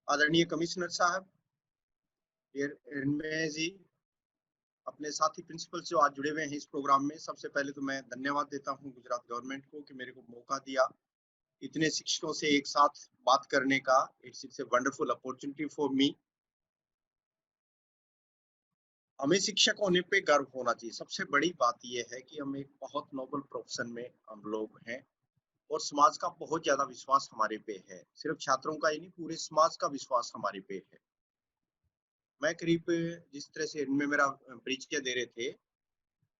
आदरणीय कमिश्नर साहब, इनमें जी अपने साथी प्रिंसिपल जो आज जुड़े हुए हैं इस प्रोग्राम में, सबसे पहले तो मैं धन्यवाद देता हूं गुजरात गवर्नमेंट को कि मेरे को मौका दिया इतने शिक्षकों से एक साथ बात करने का। It's a wonderful opportunity for me. हमें शिक्षक होने पे गर्व होना चाहिए। सबसे बड़ी बात यह है कि हम एक बहुत नोबल प्रोफेशन में हम लोग हैं और समाज का बहुत ज्यादा विश्वास हमारे पे है। सिर्फ छात्रों का ही नहीं, पूरे समाज का विश्वास हमारे पे है। मैं करीब जिस तरह से इनमें मेरा परिचय दे रहे थे,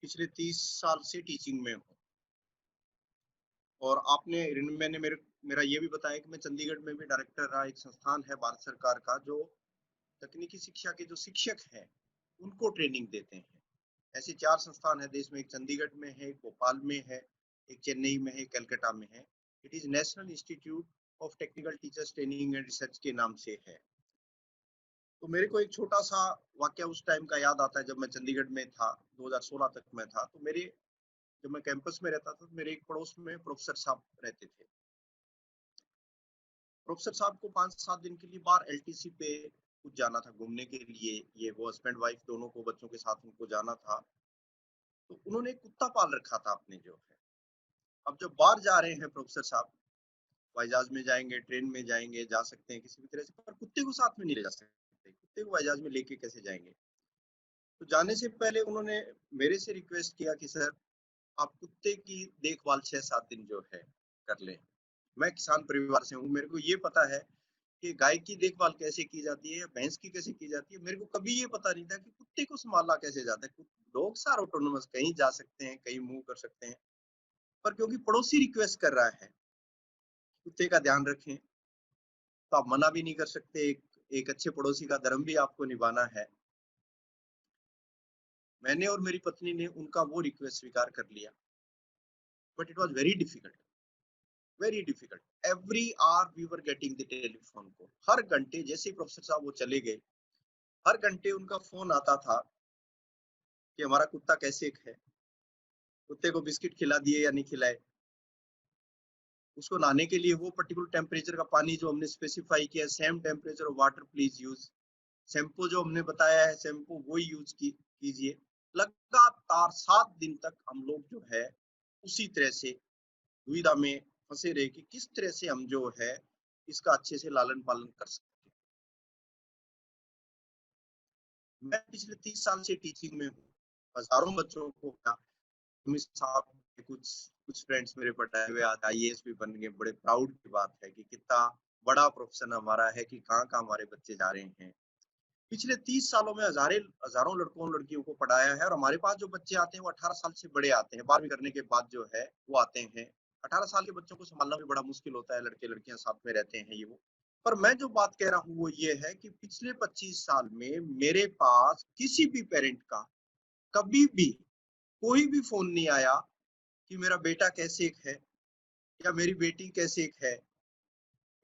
पिछले 30 साल से टीचिंग में हूँ और आपने मैंने मेरा ये भी बताया कि मैं चंडीगढ़ में भी डायरेक्टर रहा। एक संस्थान है भारत सरकार का जो तकनीकी शिक्षा के जो शिक्षक हैं उनको ट्रेनिंग देते हैं। ऐसे 4 संस्थान है देश में। एक चंडीगढ़ में है, एक भोपाल में है, एक चेन्नई में है, एक कलकत्ता में है। It is national institute of technical teachers training and research के नाम से है। तो मेरे को एक छोटा सा वाक्य उस टाइम का याद आता है जब मैं चंडीगढ़ में था, 2016 तक मैं था। तो मेरे जब मैं कैंपस में रहता था तो मेरे एक पड़ोस में प्रोफेसर साहब रहते थे। प्रोफेसर साहब को 5-7 दिन के लिए बाहर एलटीसी पे कुछ जाना था घूमने के लिए। ये वो हस्बैंड वाइफ दोनों को, बच्चों के साथ उनको जाना था। तो उन्होंने एक कुत्ता पाल रखा था अपने जो है। अब जब बाहर जा रहे हैं प्रोफेसर साहब, हवाई जहाज में जाएंगे, ट्रेन में जाएंगे, जा सकते हैं किसी भी तरह से, पर कुत्ते को साथ में नहीं ले जा सकते। कुत्ते को हवाई जहाज में लेके कैसे जाएंगे? तो जाने से पहले उन्होंने मेरे से रिक्वेस्ट किया कि सर आप कुत्ते की देखभाल 6-7 दिन जो है कर लें। मैं किसान परिवार से हूँ, मेरे को ये पता है कि गाय की देखभाल कैसे की जाती है या भैंस की कैसे की जाती है। मेरे को कभी ये पता नहीं था कि कुत्ते को संभाला कैसे जाता है। डॉग्स आर ऑटोनोमस, कहीं जा सकते हैं, कहीं मूव कर सकते हैं, पर क्योंकि पड़ोसी रिक्वेस्ट कर रहा है कुत्ते का ध्यान रखें, तो आप मना भी नहीं कर सकते। एक अच्छे पड़ोसी का धर्म भी आपको निभाना है। मैंने और मेरी पत्नी ने उनका वो रिक्वेस्ट स्वीकार कर लिया, but it was very difficult, very difficult. Every hour we were getting the telephone call. हर घंटे जैसे ही प्रोफेसर साहब वो चले गए, हर घंटे उनका फोन आता था कि हमारा कुत्ता कैसे है, कुत्ते को बिस्किट खिला दिए या नहीं खिलाए, उसको नहाने के लिए वो पर्टिकुलर टेम्परेचर का पानी जो हमने स्पेसिफाई किया, same temperature of water please use. Shampoo जो हमने बताया है, शैम्पू वो यूज कीजिए। लगातार 7 दिन तक हम लोग जो है उसी तरह से दुविधा में फंसे रहे कि किस तरह से हम जो है इसका अच्छे से लालन पालन कर सकते हैं। मैं पिछले 30 साल से टीचिंग में हूँ, हजारों बच्चों को साहब के कुछ कुछ फ्रेंड्स मेरे पढ़ाए हुए आज आईएएस भी बन गए। बड़े प्राउड की बात है कि कितना बड़ा प्रोफेशन हमारा है कि कहाँ कहाँ हमारे बच्चे जा रहे हैं। पिछले 30 सालों में हजारों लड़कों लड़कियों को पढ़ाया है और हमारे पास जो बच्चे आते हैं वो 18 साल से बड़े आते हैं। 12वीं करने के बाद जो है वो आते हैं। 18 साल के बच्चों को संभालना भी बड़ा मुश्किल होता है, लड़के लड़कियां साथ में रहते हैं ये वो। पर मैं जो बात कह रहा हूँ वो ये है कि पिछले 25 साल में मेरे पास किसी भी पेरेंट का कभी भी कोई भी फोन नहीं आया कि मेरा बेटा कैसे है या मेरी बेटी कैसे है,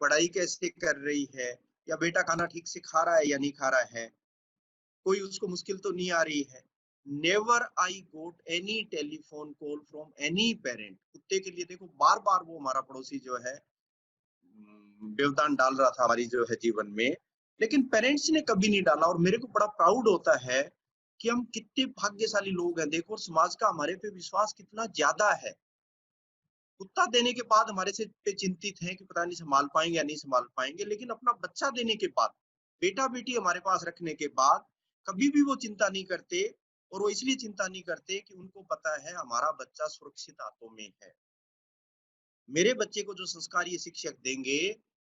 पढ़ाई कैसे कर रही है, या बेटा खाना ठीक से खा रहा है या नहीं खा रहा है, कोई उसको मुश्किल तो नहीं आ रही है। Never I got any telephone call from any parent. कुत्ते के लिए देखो बार बार वो हमारा पड़ोसी जो है व्यवधान डाल रहा था हमारी जो है जीवन में, लेकिन पेरेंट्स ने कभी नहीं डाला। और मेरे को बड़ा प्राउड होता है कि हम कितने भाग्यशाली लोग हैं। देखो समाज का हमारे पे विश्वास कितना ज्यादा है। कुत्ता देने के बाद हमारे से पे चिंतित हैं कि पता नहीं संभाल पाएंगे या नहीं संभाल पाएंगे, लेकिन अपना बच्चा देने के बाद, बेटा बेटी हमारे पास रखने के बाद कभी भी वो चिंता नहीं करते। और वो इसलिए चिंता नहीं करते कि उनको पता है हमारा बच्चा सुरक्षित हाथों में है। मेरे बच्चे को जो संस्कार ये शिक्षक देंगे,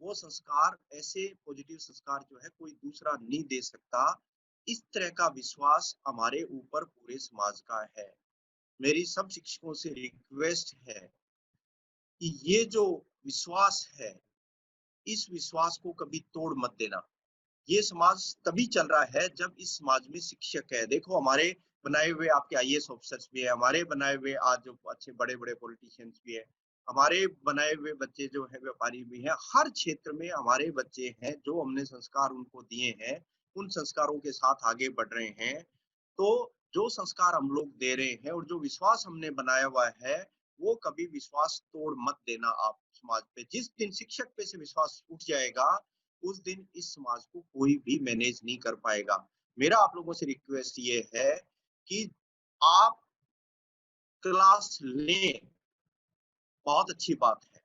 वो संस्कार, ऐसे पॉजिटिव संस्कार जो है कोई दूसरा नहीं दे सकता। इस तरह का विश्वास हमारे ऊपर पूरे समाज का है। मेरी सब शिक्षकों से रिक्वेस्ट है कि ये जो विश्वास है, इस विश्वास को कभी तोड़ मत देना। ये समाज तभी चल रहा है जब इस समाज में शिक्षक है। देखो हमारे बनाए हुए आपके आईएएस ऑफिसर्स भी है, हमारे बनाए हुए आज जो अच्छे बड़े बड़े पॉलिटिशियंस भी है, हमारे बनाए हुए बच्चे जो है व्यापारी भी हैं। हर क्षेत्र में हमारे बच्चे हैं जो हमने संस्कार उनको दिए हैं, उन संस्कारों के साथ आगे बढ़ रहे हैं। तो जो संस्कार हम लोग दे रहे हैं और जो विश्वास हमने बनाया हुआ है, वो कभी विश्वास तोड़ मत देना आप समाज पे। जिस दिन शिक्षक पे से विश्वास उठ जाएगा, उस दिन इस समाज को कोई भी मैनेज नहीं कर पाएगा। मेरा आप लोगों से रिक्वेस्ट ये है कि आप क्लास लें, बहुत अच्छी बात है।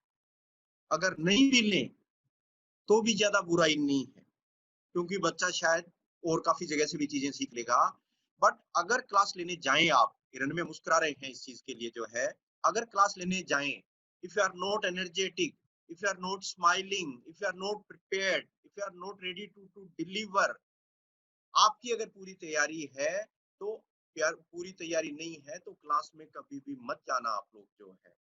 अगर नहीं भी लें, तो भी ज़्यादा बुराई नहीं है, क्योंकि बच्चा शायद और काफ़ी जगह से भी चीज़ें सीख लेगा। बट अगर क्लास लेने जाएँ आप, हिरन में मुस्कुरा रहे हैं इस चीज़ के लिए जो है, अगर क्लास लेने जाएँ, if you are not energetic, if you are not smiling, if you are not prepared, if you are not ready to deliver, आपकी अगर पूरी तैयारी है, तो यार पूरी तैयारी नहीं है, तो क्लास में कभी भी मत जाना आप लोग जो है।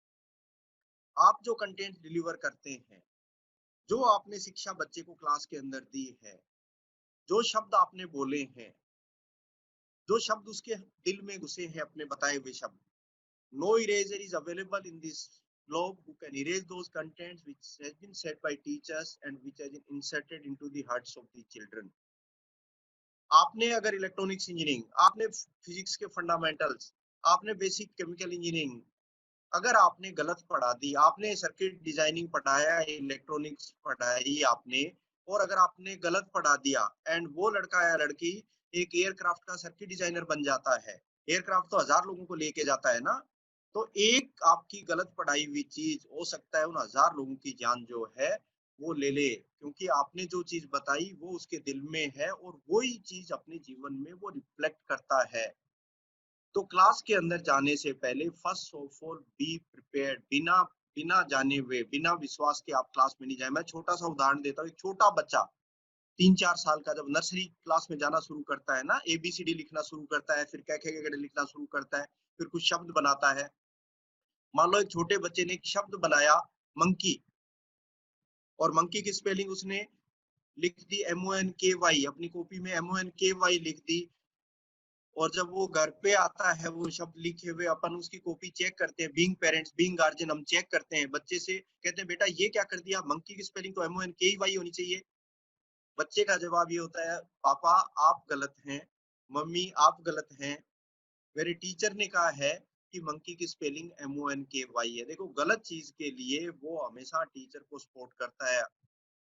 आप जो कंटेंट डिलीवर करते हैं, जो आपने शिक्षा बच्चे को क्लास के अंदर दी है, जो शब्द आपने बोले हैं, जो शब्द उसके दिल में घुसे हैं अपने बताए हुए शब्द, no eraser is available in this globe who can erase those contents which has been said by teachers and which has been inserted into the hearts of the children. आपने अगर इलेक्ट्रॉनिक्स इंजीनियरिंग, आपने physics के fundamentals, आपने basic chemical engineering, अगर आपने गलत पढ़ा दी, आपने सर्किट डिजाइनिंग पढ़ाया, इलेक्ट्रॉनिक्स पढ़ाई आपने, और अगर आपने गलत पढ़ा दिया एंड वो लड़का या लड़की एक एयरक्राफ्ट का सर्किट डिजाइनर बन जाता है, एयरक्राफ्ट तो 1000 लोगों को लेके जाता है ना, तो एक आपकी गलत पढ़ाई हुई चीज हो सकता है उन 1000 लोगों की जान जो है वो ले ले, क्योंकि आपने जो चीज बताई वो उसके दिल में है और वही चीज अपने जीवन में वो रिफ्लेक्ट करता है। तो क्लास के अंदर जाने से पहले first of all be prepared, बिना बिना जाने हुए, बिना विश्वास के आप क्लास में नहीं जाए। मैं छोटा सा उदाहरण देता हूँ, एक छोटा बच्चा 3-4 साल का जब नर्सरी क्लास में जाना शुरू करता है ना, ABCD लिखना शुरू करता है, फिर कै खे गड़े लिखना शुरू करता है, फिर कुछ शब्द बनाता है। मान लो एक छोटे बच्चे ने एक शब्द बनाया मंकी, और मंकी की स्पेलिंग उसने लिख दी MONKY, अपनी कॉपी में MONKY लिख दी, और जब वो घर पे आता है वो शब्द लिखे हुए, अपन उसकी कॉपी चेक करते हैं, बीइंग पेरेंट्स बीइंग गार्जियन, हम चेक करते हैं बच्चे से, कहते हैं बेटा ये क्या कर दिया, मंकी की स्पेलिंग तो MONKY होनी चाहिए। बच्चे का जवाब ये होता है, पापा आप गलत हैं, मम्मी आप गलत हैं, मेरे टीचर ने कहा है कि मंकी की स्पेलिंग MONKY है। देखो गलत चीज के लिए वो हमेशा टीचर को सपोर्ट करता है।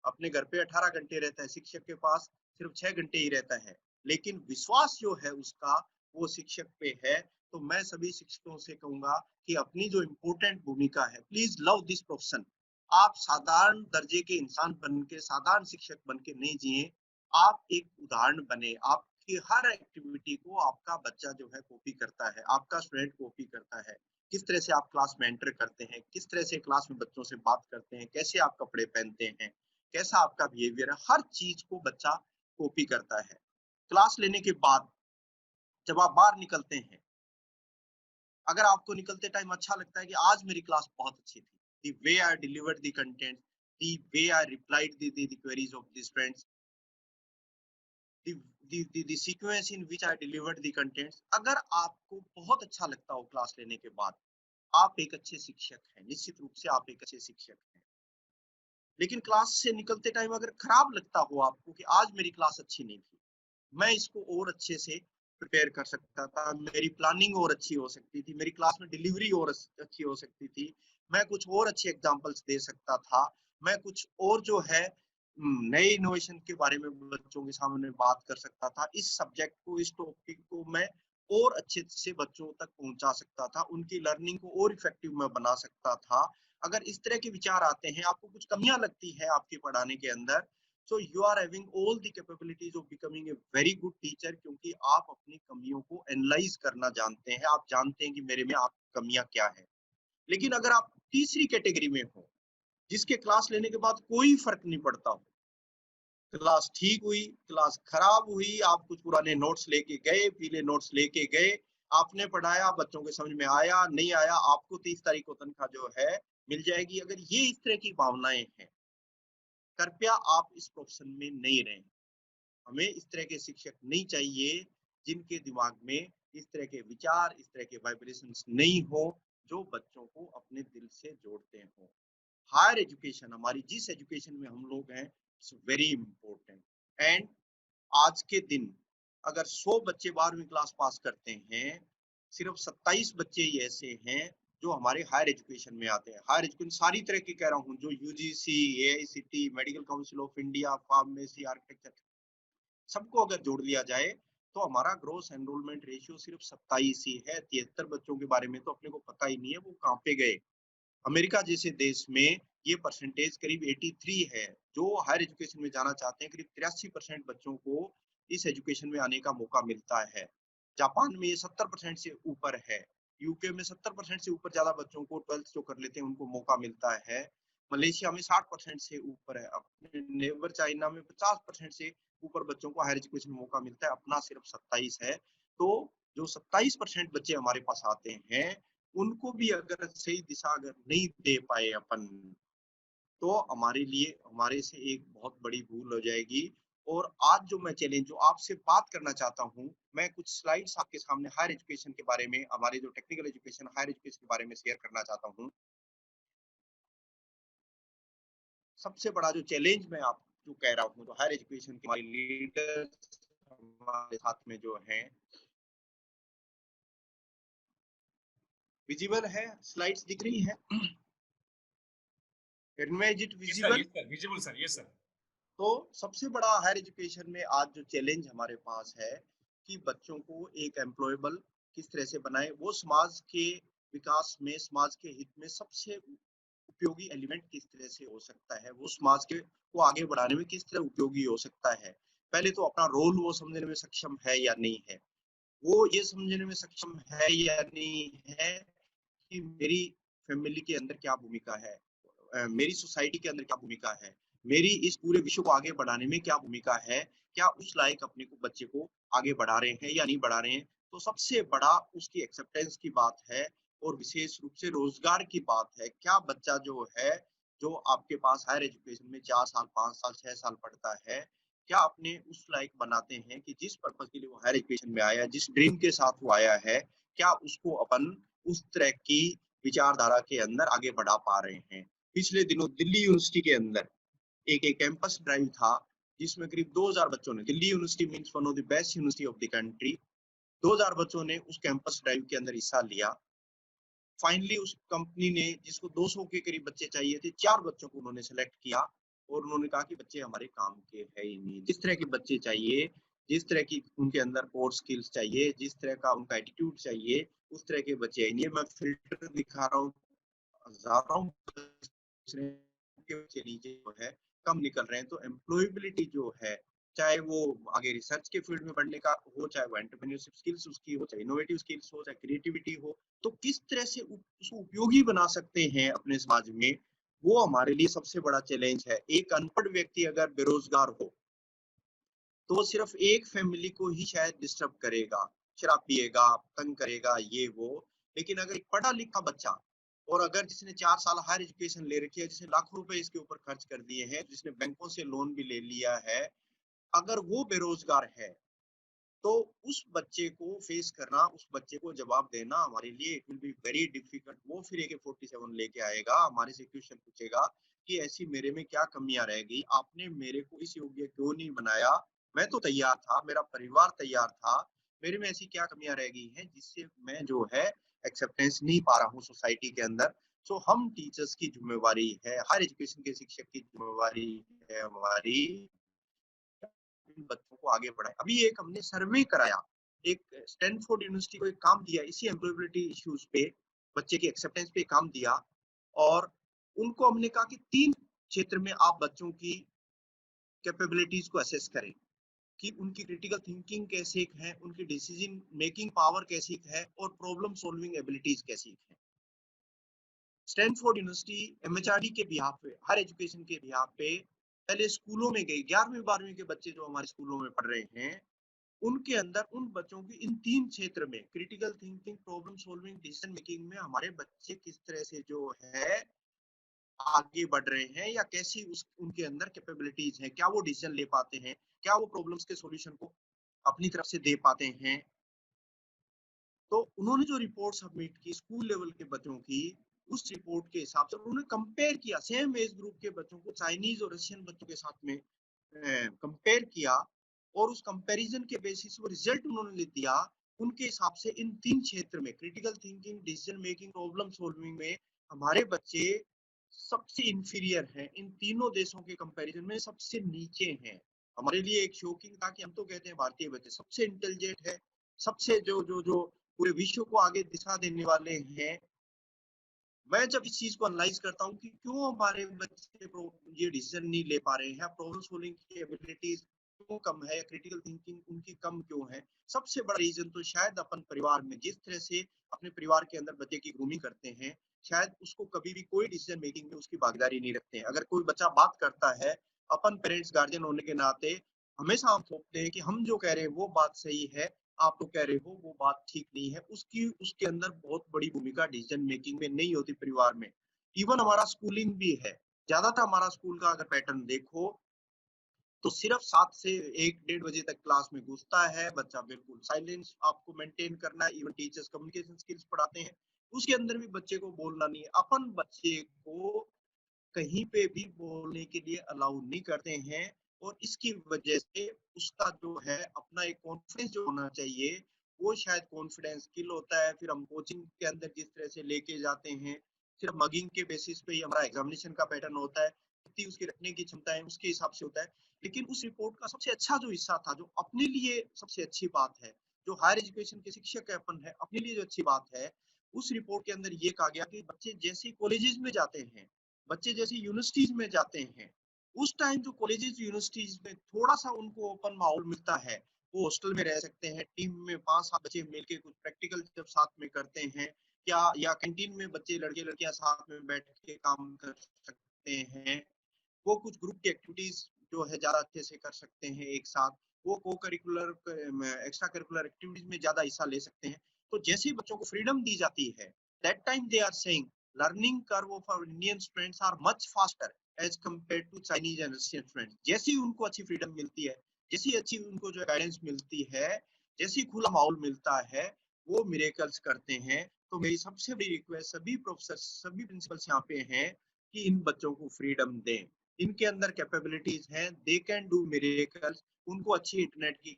अपने घर पे 18 घंटे रहता है, शिक्षक के पास सिर्फ 6 घंटे ही रहता है, लेकिन विश्वास जो है उसका वो शिक्षक पे है। तो मैं सभी शिक्षकों से कहूंगा कि अपनी जो इम्पोर्टेंट भूमिका है, प्लीज लव दिस प्रोफेशन। आप साधारण दर्जे के इंसान बन के, साधारण शिक्षक बन के नहीं जिए, आप एक उदाहरण बने। आपकी हर एक्टिविटी को आपका बच्चा जो है कॉपी करता है, आपका स्टूडेंट कॉपी करता है। किस तरह से आप क्लास में एंटर करते हैं, किस तरह से क्लास में बच्चों से बात करते हैं, कैसे आप कपड़े पहनते हैं, कैसा आपका बिहेवियर है, हर चीज को बच्चा कॉपी करता है। क्लास लेने के बाद जब आप बाहर निकलते हैं, अगर आपको निकलते टाइम अच्छा लगता है कि आज मेरी क्लास बहुत अच्छी थी, the way I delivered the content, the way I replied the queries of the students, the sequence in which I delivered the contents, अगर आपको बहुत अच्छा लगता हो क्लास लेने के बाद, आप एक अच्छे शिक्षक हैं, निश्चित रूप से आप एक अच्छे शिक्षक हैं। लेकिन क्लास से निकलते टाइम अगर खराब लगता हो आपको कि आज मेरी क्लास अच्छी नहीं थी, मैं इसको और अच्छे से प्रिपेयर कर सकता था, मेरी प्लानिंग और अच्छी हो सकती थी, मेरी क्लास में डिलीवरी और अच्छी हो सकती थी, मैं कुछ और अच्छे एग्जांपल्स दे सकता था, मैं कुछ और जो है नए इनोवेशन के बारे में बच्चों के सामने बात कर सकता था, इस सब्जेक्ट को, इस टॉपिक को मैं और अच्छे से बच्चों तक पहुंचा सकता था, उनकी लर्निंग को और इफेक्टिव मैं बना सकता था। अगर इस तरह के विचार आते हैं, आपको कुछ कमियां लगती है आपके पढ़ाने के अंदर, so you are having all the capabilities of becoming a very good teacher, क्योंकि आप अपनी कमियों को एनालाइज करना जानते हैं, आप जानते हैं कि मेरे में आप कमियां क्या है। लेकिन अगर आप तीसरी कैटेगरी में हो, जिसके क्लास लेने के बाद कोई फर्क नहीं पड़ता हो, क्लास ठीक हुई, क्लास खराब हुई, आप कुछ पुराने नोट्स लेके गए, पीले नोट्स लेके गए, आपने पढ़ाया, बच्चों के समझ में आया नहीं आया, आपको 30 तारीख को तनख्वाह जो है मिल जाएगी, अगर ये इस तरह की भावनाएं हैं, कृपया आप इस प्रोफेशन में नहीं रहें। हमें इस तरह के शिक्षक नहीं चाहिए जिनके दिमाग में इस तरह के विचार, इस तरह के वाइब्रेशंस नहीं हो, जो बच्चों को अपने दिल से जोड़ते हो। हायर एजुकेशन, हमारी जिस एजुकेशन में हम लोग हैं, इट्स वेरी इंपॉर्टेंट। एंड आज के दिन अगर 100 बच्चे 12वीं क्लास पास करते हैं, सिर्फ 27 बच्चे ही ऐसे हैं जो हमारे हायर एजुकेशन में आते हैं। हायर एजुकेशन सारी तरह की कह रहा हूँ, जो UGC, AICT, medical council of India, pharmacy, architecture, सबको अगर जोड़ लिया जाए तो हमारा ग्रोस एनरोलमेंट रेशियो सिर्फ 27 ही है। 73 बच्चों के बारे में तो अपने को पता ही नहीं है वो कहाँ पे गए। अमेरिका जैसे देश में ये परसेंटेज करीब 83 है। जो हायर एजुकेशन में जाना चाहते हैं, करीब 83% बच्चों को इस एजुकेशन में आने का मौका मिलता है। जापान में ये 70% से ऊपर है। यूके में 70% से ऊपर ज्यादा बच्चों को 12th जो कर लेते हैं उनको मौका मिलता है। मलेशिया में 60% से ऊपर है। अपने नेबर चाइना में 50% से ऊपर बच्चों को हायर एजुकेशन में मौका मिलता है, अपना सिर्फ 27 है। तो जो 27% बच्चे हमारे पास आते हैं, उनको भी अगर सही दिशा अगर नहीं दे पाए अपन, तो हमारे लिए, हमारे से एक बहुत बड़ी भूल हो जाएगी। और आज जो मैं चैलेंज जो आपसे बात करना चाहता हूँ, मैं कुछ स्लाइड्स आपके सामने हायर एजुकेशन के बारे में, हमारे जो टेक्निकल एजुकेशन, हायर एजुकेशन के बारे में शेयर करना चाहता हूँ। सबसे बड़ा जो चैलेंज मैं आपको कह रहा हूँ, तो हायर एजुकेशन के हमारे लीडर्स हमारे साथ में जो हैं, विजिबल है, स्लाइड्स दिख रही है? Is it visible? Yes sir, visible sir, yes sir. तो सबसे बड़ा हायर एजुकेशन में आज जो चैलेंज हमारे पास है कि बच्चों को एक एम्प्लॉयबल किस तरह से बनाए, वो समाज के विकास में, समाज के हित में सबसे उपयोगी एलिमेंट किस तरह से हो सकता है, वो समाज के को आगे बढ़ाने में किस तरह उपयोगी हो सकता है। पहले तो अपना रोल वो समझने में सक्षम है या नहीं है, वो ये समझने में सक्षम है या नहीं है कि मेरी फैमिली के अंदर क्या भूमिका है, मेरी सोसाइटी के अंदर क्या भूमिका है, मेरी इस पूरे विश्व को आगे बढ़ाने में क्या भूमिका है, क्या उस लायक अपने को बच्चे को आगे बढ़ा रहे हैं या नहीं बढ़ा रहे हैं। तो सबसे बड़ा उसकी एक्सेप्टेंस की बात है, और विशेष रूप से रोजगार की बात है। क्या बच्चा जो है, जो आपके पास हायर एजुकेशन में 4 साल, 5 साल, 6 साल पढ़ता है, क्या अपने उस लायक बनाते हैं कि जिस पर्पज के लिए वो हायर एजुकेशन में आया, जिस ड्रीम के साथ वो आया है, क्या उसको अपन उस तरह की विचारधारा के अंदर आगे बढ़ा पा रहे हैं। पिछले दिनों दिल्ली यूनिवर्सिटी के अंदर एक कैंपस ड्राइव था, जिसमें करीब 2000 बच्चों ने, Delhi university means one of the best university of the country, 2000 बच्चों ने उस कैंपस ड्राइव के अंदर हिस्सा लिया। फाइनली उस कंपनी ने, जिसको 200 के करीब बच्चे चाहिए थे, 4 बच्चों को उन्होंने सेलेक्ट किया, और उन्होंने कहा कि बच्चे हमारे काम के है ही नहीं। जिस तरह के बच्चे चाहिए, जिस तरह की उनके अंदर कोर स्किल्स चाहिए, जिस तरह का उनका एटीट्यूड चाहिए, उस तरह के बच्चे ही नहीं है। मैं फिल्टर दिखा रहा हूँ, हजारों के बच्चे नीचे जो है कम निकल रहे हैं। तो एम्प्लॉयबिलिटी जो है, चाहे वो आगे रिसर्च के फील्ड में बढ़ने का हो, चाहे वो एंटरप्रेन्योरशिप स्किल्स उसकी हो, चाहे इनोवेटिव स्किल्स हो, चाहे क्रिएटिविटी हो, तो किस तरह से उसको उपयोगी बना सकते हैं अपने समाज में, वो हमारे लिए सबसे बड़ा चैलेंज है। एक अनपढ़ व्यक्ति अगर बेरोजगार हो, तो वो सिर्फ एक फैमिली को ही शायद डिस्टर्ब करेगा, शराब पिएगा, तंग करेगा, ये वो। लेकिन अगर एक पढ़ा लिखा बच्चा, और अगर जिसने 4 साल हायर एजुकेशन ले रखी है, जिसने लाखों रुपए इसके ऊपर खर्च कर दिए हैं, जिसने बैंकों से लोन भी ले लिया है, अगर वो बेरोजगार है, तो उस बच्चे को फेस करना, उस बच्चे को जवाब देना हमारे लिए it will be very difficult. वो फिर AK-47 लेके आएगा, हमारे से क्वेश्चन पूछेगा कि ऐसी मेरे में क्या कमियां रह गई, आपने मेरे को इस योग्य क्यों नहीं बनाया। मैं तो तैयार था, मेरा परिवार तैयार था, मेरे में ऐसी क्या कमियां रह गई हैं जिससे मैं जो है एक्सेप्टेंस नहीं पा रहा हूँ सोसाइटी के अंदर। सो हम टीचर्स की जिम्मेवारी है, हर एजुकेशन के शिक्षक की जिम्मेवारी है हमारी, बच्चों को आगे बढ़ाए। अभी एक हमने सर्वे कराया, एक स्टैनफोर्ड यूनिवर्सिटी को एक काम दिया इसी एम्प्लॉयबिलिटी इश्यूज पे, बच्चे की एक्सेप्टेंस पे काम दिया। और उनको हमने कहा कि 3 क्षेत्र में आप बच्चों की कैपेबिलिटीज को असेस करें, कि उनकी क्रिटिकल थिंकिंग कैसी है, उनकी डिसीजन मेकिंग पावर कैसी है, और प्रॉब्लम सॉल्विंग एबिलिटीज कैसी है। स्टैनफोर्ड यूनिवर्सिटी MHRD के बिहाफ पे, हर एजुकेशन के बिहाफ पे पहले स्कूलों में गई, 11वीं 12वीं के बच्चे जो हमारे स्कूलों में पढ़ रहे हैं, उनके अंदर उन बच्चों की इन 3 क्षेत्र में, critical thinking, problem solving, decision making में, हमारे बच्चे किस तरह से जो है आगे बढ़ रहे हैं, या कैसी उस उनके अंदर कैपेबिलिटीज हैं, क्या वो डिसीजन ले पाते हैं, क्या वो प्रॉब्लम्स के सॉल्यूशन को अपनी तरफ से दे पाते हैं। तो उन्होंने जो रिपोर्ट सबमिट की स्कूल लेवल के बच्चों की, उस रिपोर्ट के हिसाब से उन्होंने कंपेयर किया सेम एज ग्रुप के बच्चों को चाइनीज और रशियन बच्चों के साथ में कंपेयर किया, और उस कंपैरिजन के बेसिस वो रिजल्ट उन्होंने दिया उनके हिसाब से इन 3 क्षेत्र में critical thinking, decision making, problem solving में हमारे बच्चे सबसे इंफीरियर हैं। इन तीनों देशों के कंपैरिजन में सबसे नीचे हैं। हमारे लिए एक शॉकिंग था कि हम तो कहते हैं भारतीय बच्चे सबसे इंटेलिजेंट है, सबसे जो पूरे विश्व को आगे दिशा देने वाले हैं। मैं जब इस चीज को एनालाइज करता हूँ कि क्यों हमारे बच्चे ये डिसीजन नहीं ले पा रहे हैं, प्रॉब्लम सॉल्विंग की एबिलिटीज क्यों कम है, क्रिटिकल थिंकिंग उनकी कम क्यों है, सबसे बड़ा रीजन तो शायद अपन परिवार में जिस तरह से अपने परिवार के अंदर बच्चे की ग्रूमिंग करते हैं, शायद उसको कभी भी कोई डिसीजन मेकिंग में उसकी भागीदारी नहीं रखते हैं। अगर कोई बच्चा बात करता है, अपन पेरेंट्स गार्जियन होने के नाते हमेशा हम सोचते हैं कि हम जो कह रहे हैं वो बात सही है, आप तो कह रहे हो वो बात ठीक नहीं है। उसकी उसके अंदर बहुत बड़ी भूमिका डिसीजन मेकिंग में नहीं होती परिवार में। इवन हमारा स्कूलिंग भी है, ज्यादातर हमारा स्कूल का अगर पैटर्न देखो तो सिर्फ 7 से 1 डेढ़ बजे तक क्लास में घुसता है बच्चा, बिल्कुल साइलेंस आपको मेंटेन करना है। इवन टीचर्स कम्युनिकेशन स्किल्स पढ़ाते हैं, उसके अंदर भी बच्चे को बोलना नहीं है। अपन बच्चे को कहीं पे भी बोलने के लिए अलाउ नहीं करते हैं, और इसकी वजह से उसका जो है अपना एक कॉन्फिडेंस जो होना चाहिए, वो शायद कॉन्फिडेंस किल होता है। फिर हम कोचिंग के अंदर जिस तरह से लेके जाते हैं, सिर्फ मगिंग के बेसिस पे ही हमारा एग्जामिनेशन का पैटर्न होता है, कितनी उसकी रखने की क्षमता है उसके हिसाब से होता है। लेकिन उस रिपोर्ट का सबसे अच्छा जो हिस्सा था, जो अपने लिए सबसे अच्छी बात है, जो हायर एजुकेशन के शिक्षक है अपन है, अपने लिए जो अच्छी बात है, उस रिपोर्ट के अंदर ये कहा गया कि बच्चे जैसे कॉलेजेस में जाते हैं, बच्चे जैसे यूनिवर्सिटीज में जाते हैं, उस टाइम जो कॉलेजेस यूनिवर्सिटीज में थोड़ा सा उनको ओपन माहौल मिलता है, वो हॉस्टल में रह सकते हैं, टीम में 5-7 बच्चे मिलके कुछ प्रैक्टिकल जब साथ में करते हैं, क्या या कैंटीन में बच्चे लड़के लड़कियां साथ में बैठ के काम कर सकते हैं, वो कुछ ग्रुप की एक्टिविटीज जो है ज्यादा अच्छे से कर सकते हैं एक साथ, वो को करिकुलर एक्स्ट्रा करिकुलर एक्टिविटीज में ज्यादा हिस्सा ले सकते हैं। तो जैसे ही बच्चों को फ्रीडम दी जाती है, that time they are saying learning curve of our Indian students are much faster as compare to Chinese and Russian students. जैसे ही उनको अच्छी फ्रीडम मिलती है, जैसी अच्छी उनको जो गाइडेंस मिलती है, जैसी खुला माहौल मिलता है, वो मिरेकल्स करते हैं। तो मेरी सबसे बड़ी रिक्वेस्ट सभी प्रोफेसर सभी प्रिंसिपल्स यहाँ पे हैं कि इन बच्चों को फ्रीडम दें। इनके अंदर कैपेबिलिटीज हैं, दे कैन डू मिरेकल्स। उनको अच्छी इंटरनेट की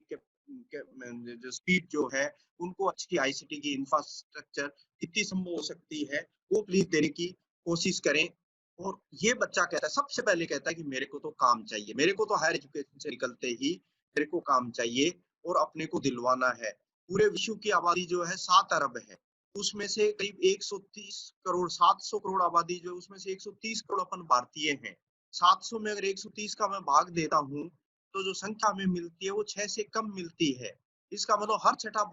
जो स्पीड जो है, उनको अच्छी आईसीटी की इंफ्रास्ट्रक्चर जितनी संभव हो सकती है, वो प्लीज देने की कोशिश करें। और ये बच्चा कहता है, सबसे पहले कहता है कि मेरे को तो काम चाहिए, मेरे को तो हायर एजुकेशन से निकलते ही मेरे को काम चाहिए और अपने को दिलवाना है। पूरे विश्व की आबादी जो है 7 अरब है, उसमें से करीब 130 करोड़ 700 करोड़ आबादी जो है, उसमें से 130 करोड़ अपन भारतीय हैं। 700 में अगर 130 का मैं भाग देता हूँ, तो जो संख्या हमें मिलती है वो 6 से कम मिलती है। इसका मतलब हर छठा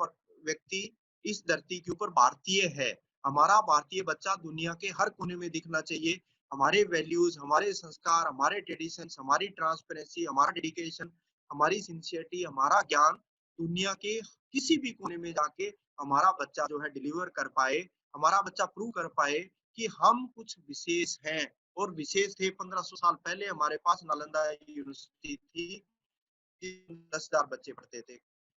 व्यक्ति इस धरती के ऊपर भारतीय है। हमारा भारतीय बच्चा दुनिया के हर कोने में दिखना चाहिए। हमारे वैल्यूज, हमारे संस्कार, हमारे ट्रेडिशन, हमारी ट्रांसपेरेंसी, हमारा डेडिकेशन, हमारी सिंसियरिटी, हमारा ज्ञान दुनिया के किसी भी कोने में जाके हमारा बच्चा जो है डिलीवर कर पाए, हमारा बच्चा प्रूव कर पाए कि हम कुछ विशेष हैं और विशेष थे। 1500 साल पहले हमारे पास नालंदा यूनिवर्सिटी थी, 10,000 बच्चे पढ़ते थे,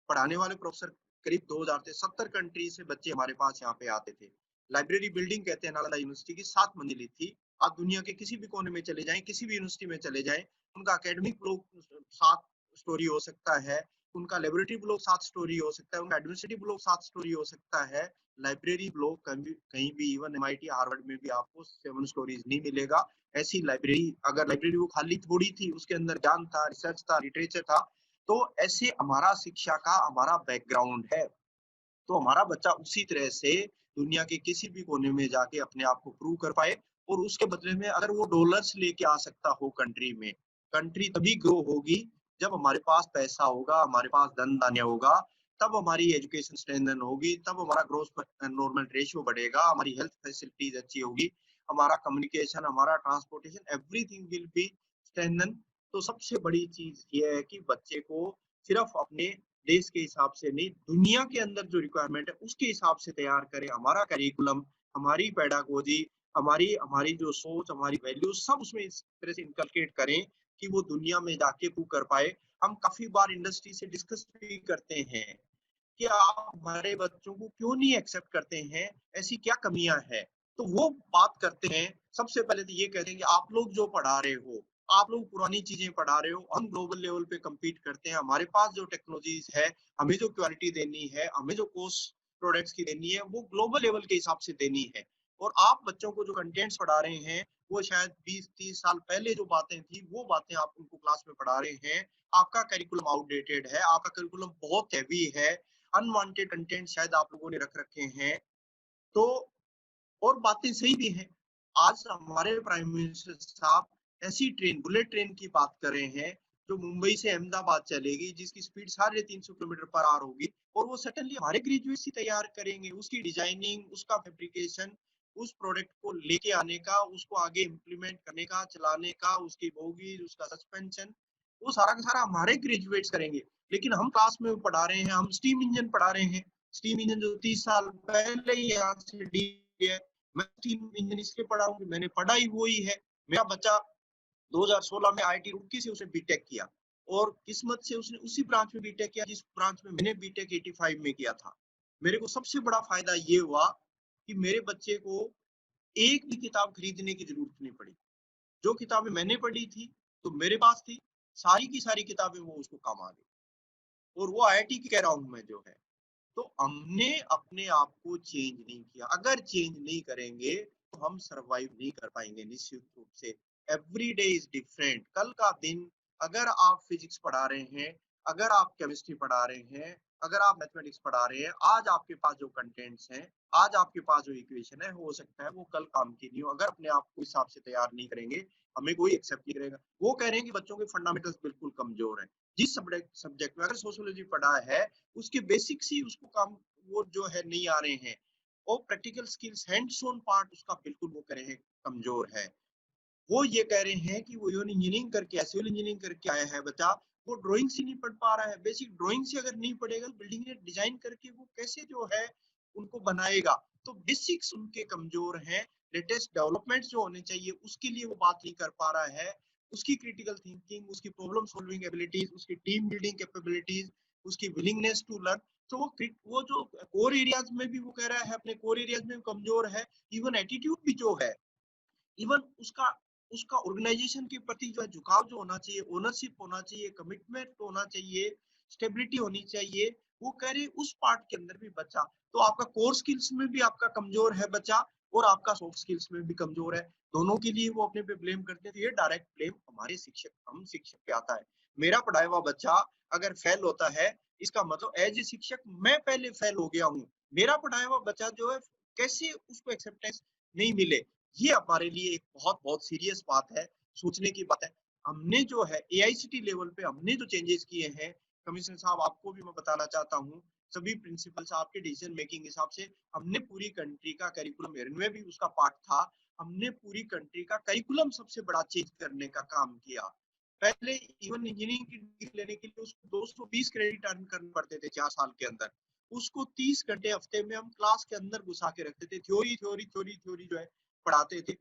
पढ़ाने वाले प्रोफेसर करीब 2000 थे, 70 कंट्री से बच्चे हमारे पास यहाँ पे आते थे। लाइब्रेरी बिल्डिंग कहते हैं नालंदा यूनिवर्सिटी की, 7 मंजिली थी। आप दुनिया के किसी भी कोने में चले जाएं, किसी भी यूनिवर्सिटी में चले जाएं, उनका एकेडमिक ब्लॉक 7 स्टोरी हो सकता है, उनका लेबोरेटरी ब्लॉक 7 स्टोरी हो सकता है, उनका एडमिनिस्ट्रेटिव ब्लॉक 7 स्टोरी हो सकता है। लाइब्रेरी ब्लॉक कहीं भी इवन एमआईटी हार्वर्ड में भी आपको 7 स्टोरीज नहीं मिलेगा। ऐसी लाइब्रेरी, अगर लाइब्रेरी वो खाली थोड़ी थी, उसके अंदर ज्ञान था, रिसर्च था, लिटरेचर था, तो ऐसे हमारा शिक्षा का हमारा बैकग्राउंड है। तो हमारा बच्चा उसी तरह से दुनिया के किसी भी कोने में जाके अपने आप को प्रूव कर पाए, और उसके बदले में अगर वो डॉलर्स लेके आ सकता हो कंट्री में, कंट्री तभी ग्रो होगी जब हमारे पास पैसा होगा, हमारे पास धन धान्य होगा, तब हमारी एजुकेशन स्ट्रेंथन होगी, तब हमारा ग्रोथ एनरोलमेंट रेशियो बढ़ेगा, हमारी हेल्थ फैसिलिटीज अच्छी होगी, हमारा कम्युनिकेशन, हमारा transportation, everything will be strengthen. तो सबसे बड़ी चीज ये है कि बच्चे को सिर्फ अपने देश के हिसाब से नहीं, दुनिया के अंदर जो रिक्वायरमेंट है उसके हिसाब से तैयार करें। हमारा करिकुलम, हमारी पेडागोजी, हमारी हमारी जो सोच, हमारी वैल्यूज सब उसमें इस तरह से इनकलकेट करें कि वो दुनिया में जाके प्रूव कर पाए। हम काफी बार इंडस्ट्री से डिस्कस भी करते हैं कि आप हमारे बच्चों को क्यों नहीं एक्सेप्ट करते हैं, ऐसी क्या कमियां हैं। तो वो बात करते हैं, सबसे पहले तो ये कहते हैं कि आप लोग जो पढ़ा रहे हो आप लोग पुरानी चीजें पढ़ा रहे हो, हम ग्लोबल लेवल पे compete करते हैं, हमारे पास जो टेक्नोलॉजीज है, हमें जो क्वालिटी देनी है, हमें जो कॉस्ट प्रोडक्ट्स की देनी है, वो ग्लोबल लेवल के हिसाब से देनी है। और आप बच्चों को जो कंटेंट्स पढ़ा रहे हैं, वो शायद 20-30 साल पहले जो बातें थी, वो बातें आप उनको क्लास में पढ़ा रहे हैं। आपका करिकुलम आउटडेटेड है, आपका करिकुलम बहुत हैवी है, अनवांटेड कंटेंट शायद आप लोगों ने रख रखे हैं। तो और बातें सही भी हैं। आज हमारे प्राइम मिनिस्टर साहब ऐसी ट्रेन, बुलेट ट्रेन की बात कर रहे हैं, जो मुंबई से अहमदाबाद चलेगी, जिसकी स्पीड 350 किलोमीटर पर आवर होगी, और वो सडनली हमारे ग्रेजुएट्स ही तैयार करेंगे। उसकी डिजाइनिंग, उसका फैब्रिकेशन, उस प्रोडक्ट को लेके आने का, उसको आगे इम्प्लीमेंट करने का, चलाने का, उसकी बोगी, उसका सस्पेंशन, वो सारा का सारा हमारे ग्रेजुएट्स करेंगे। लेकिन हम क्लास में पढ़ा रहे हैं, हम स्टीम इंजन पढ़ा रहे हैं। स्टीम इंजन जो 30 साल पहले ही यहाँ से डी है, मैं स्टीम इंजन इसलिए पढ़ा हूँ कि मैंने पढ़ा ही वही है। मेरा बच्चा 2016 में आईआईटी रुड़की से उसने बीटेक किया, और किस्मत से उसने उसी ब्रांच में बीटेक किया जिस ब्रांच में मैंने बीटेक 85 में किया था। मेरे को सबसे बड़ा फायदा ये हुआ कि मेरे बच्चे को एक भी किताब खरीदने की जरूरत नहीं पड़ी। जो किताबें मैंने पढ़ी थी, तो मेरे पास थी, सारी की सारी किताबें वो उसको काम आ गई, और वो आईआईटी की कह रहा हूँ मैं जो है। तो हमने अपने आप को चेंज नहीं किया। अगर चेंज नहीं करेंगे तो हम सरवाइव नहीं कर पाएंगे निश्चित रूप से। Every day is different. कल का दिन, अगर आप फिजिक्स पढ़ा रहे हैं, अगर आप केमिस्ट्री पढ़ा रहे हैं, अगर आप मैथमेटिक्स पढ़ा रहे हैं, आज आपके पास जो कंटेंट्स हैं, आज आपके पास जो इक्वेशन है, हो सकता है वो कल काम की नहीं हो। अगर अपने आप को हिसाब से तैयार नहीं करेंगे, हमें कोई एक्सेप्ट नहीं करेगा। वो कह रहे हैं कि बच्चों के फंडामेंटल्स बिल्कुल कमजोर हैं। जिस सब्जेक्ट में अगर सोशियोलॉजी पढ़ा है, उसके बेसिक्स ही उसको काम, वो जो है नहीं आ रहे हैं। और practical skills, hands on part उसका बिल्कुल वो कह रहे हैं कमजोर है। वो ये कह रहे हैं कि वो इंजीनियरिंग करके, सिविल इंजीनियरिंग करके आया है बच्चा, वो ड्राइंग से नहीं पढ़ पा रहा है। बेसिक ड्राइंग से अगर नहीं पढ़ेगा, बिल्डिंग डिजाइन करके वो कैसे जो है उनको बनाएगा। तो बेसिक्स उनके कमजोर हैं। लेटेस्ट डेवलपमेंट्स जो होने चाहिए उसके लिए वो बात नहीं कर पा रहा है। उसकी क्रिटिकल थिंकिंग, उसकी प्रॉब्लम सॉल्विंग एबिलिटीज, उसकी टीम बिल्डिंग कैपेबिलिटीज, उसकी विलिंगनेस टू लर्न, तो वो जो कोर एरियाज में भी वो कह रहा है अपने कोर एरियाज में कमजोर है। इवन एटीट्यूड भी जो है, इवन उसका उसका ऑर्गेनाइजेशन के प्रति जो है झुकाव जो होना चाहिए, ओनरशिप होना चाहिए, कमिटमेंट होना चाहिए, स्टेबिलिटी होनी चाहिए, वो कह रहे उस पार्ट के अंदर भी बच्चा। तो आपका कोर स्किल्स में भी आपका कमजोर है बच्चा, और आपका सॉफ्ट स्किल्स में भी कमजोर है। दोनों के लिए वो अपने पे ब्लेम करते हैं। तो ये डायरेक्ट ब्लेम हमारे शिक्षक, हम शिक्षक पे आता है। मेरा पढ़ाया हुआ बच्चा अगर फेल होता है, इसका मतलब एज ए शिक्षक मैं पहले फेल हो गया हूँ। मेरा पढ़ाया हुआ बच्चा जो है, कैसे उसको एक्सेप्टेंस नहीं मिले, ये हमारे लिए एक बहुत बहुत सीरियस बात है, सोचने की बात है। हमने जो है एआईसीटी लेवल पे हमने जो चेंजेस किए हैं, कमिश्नर साहब आपको भी मैं बताना चाहता हूँ, सभी प्रिंसिपल्स आपके डिसीजन मेकिंग हिसाब से, हमने पूरी कंट्री का करिकुलम, इनमें भी उसका पार्ट था, हमने पूरी कंट्री का करिकुलम सबसे बड़ा चेंज करने का काम किया। पहले इवन इंजीनियरिंग की डिग्री लेने के लिए उसको 220 क्रेडिट अर्न करने पड़ते थे 4 साल के अंदर। उसको 30 घंटे हफ्ते में हम क्लास के अंदर घुसा के रखते थे, थ्योरी थ्योरी थ्योरी थ्योरी जो है पढ़ाते थे।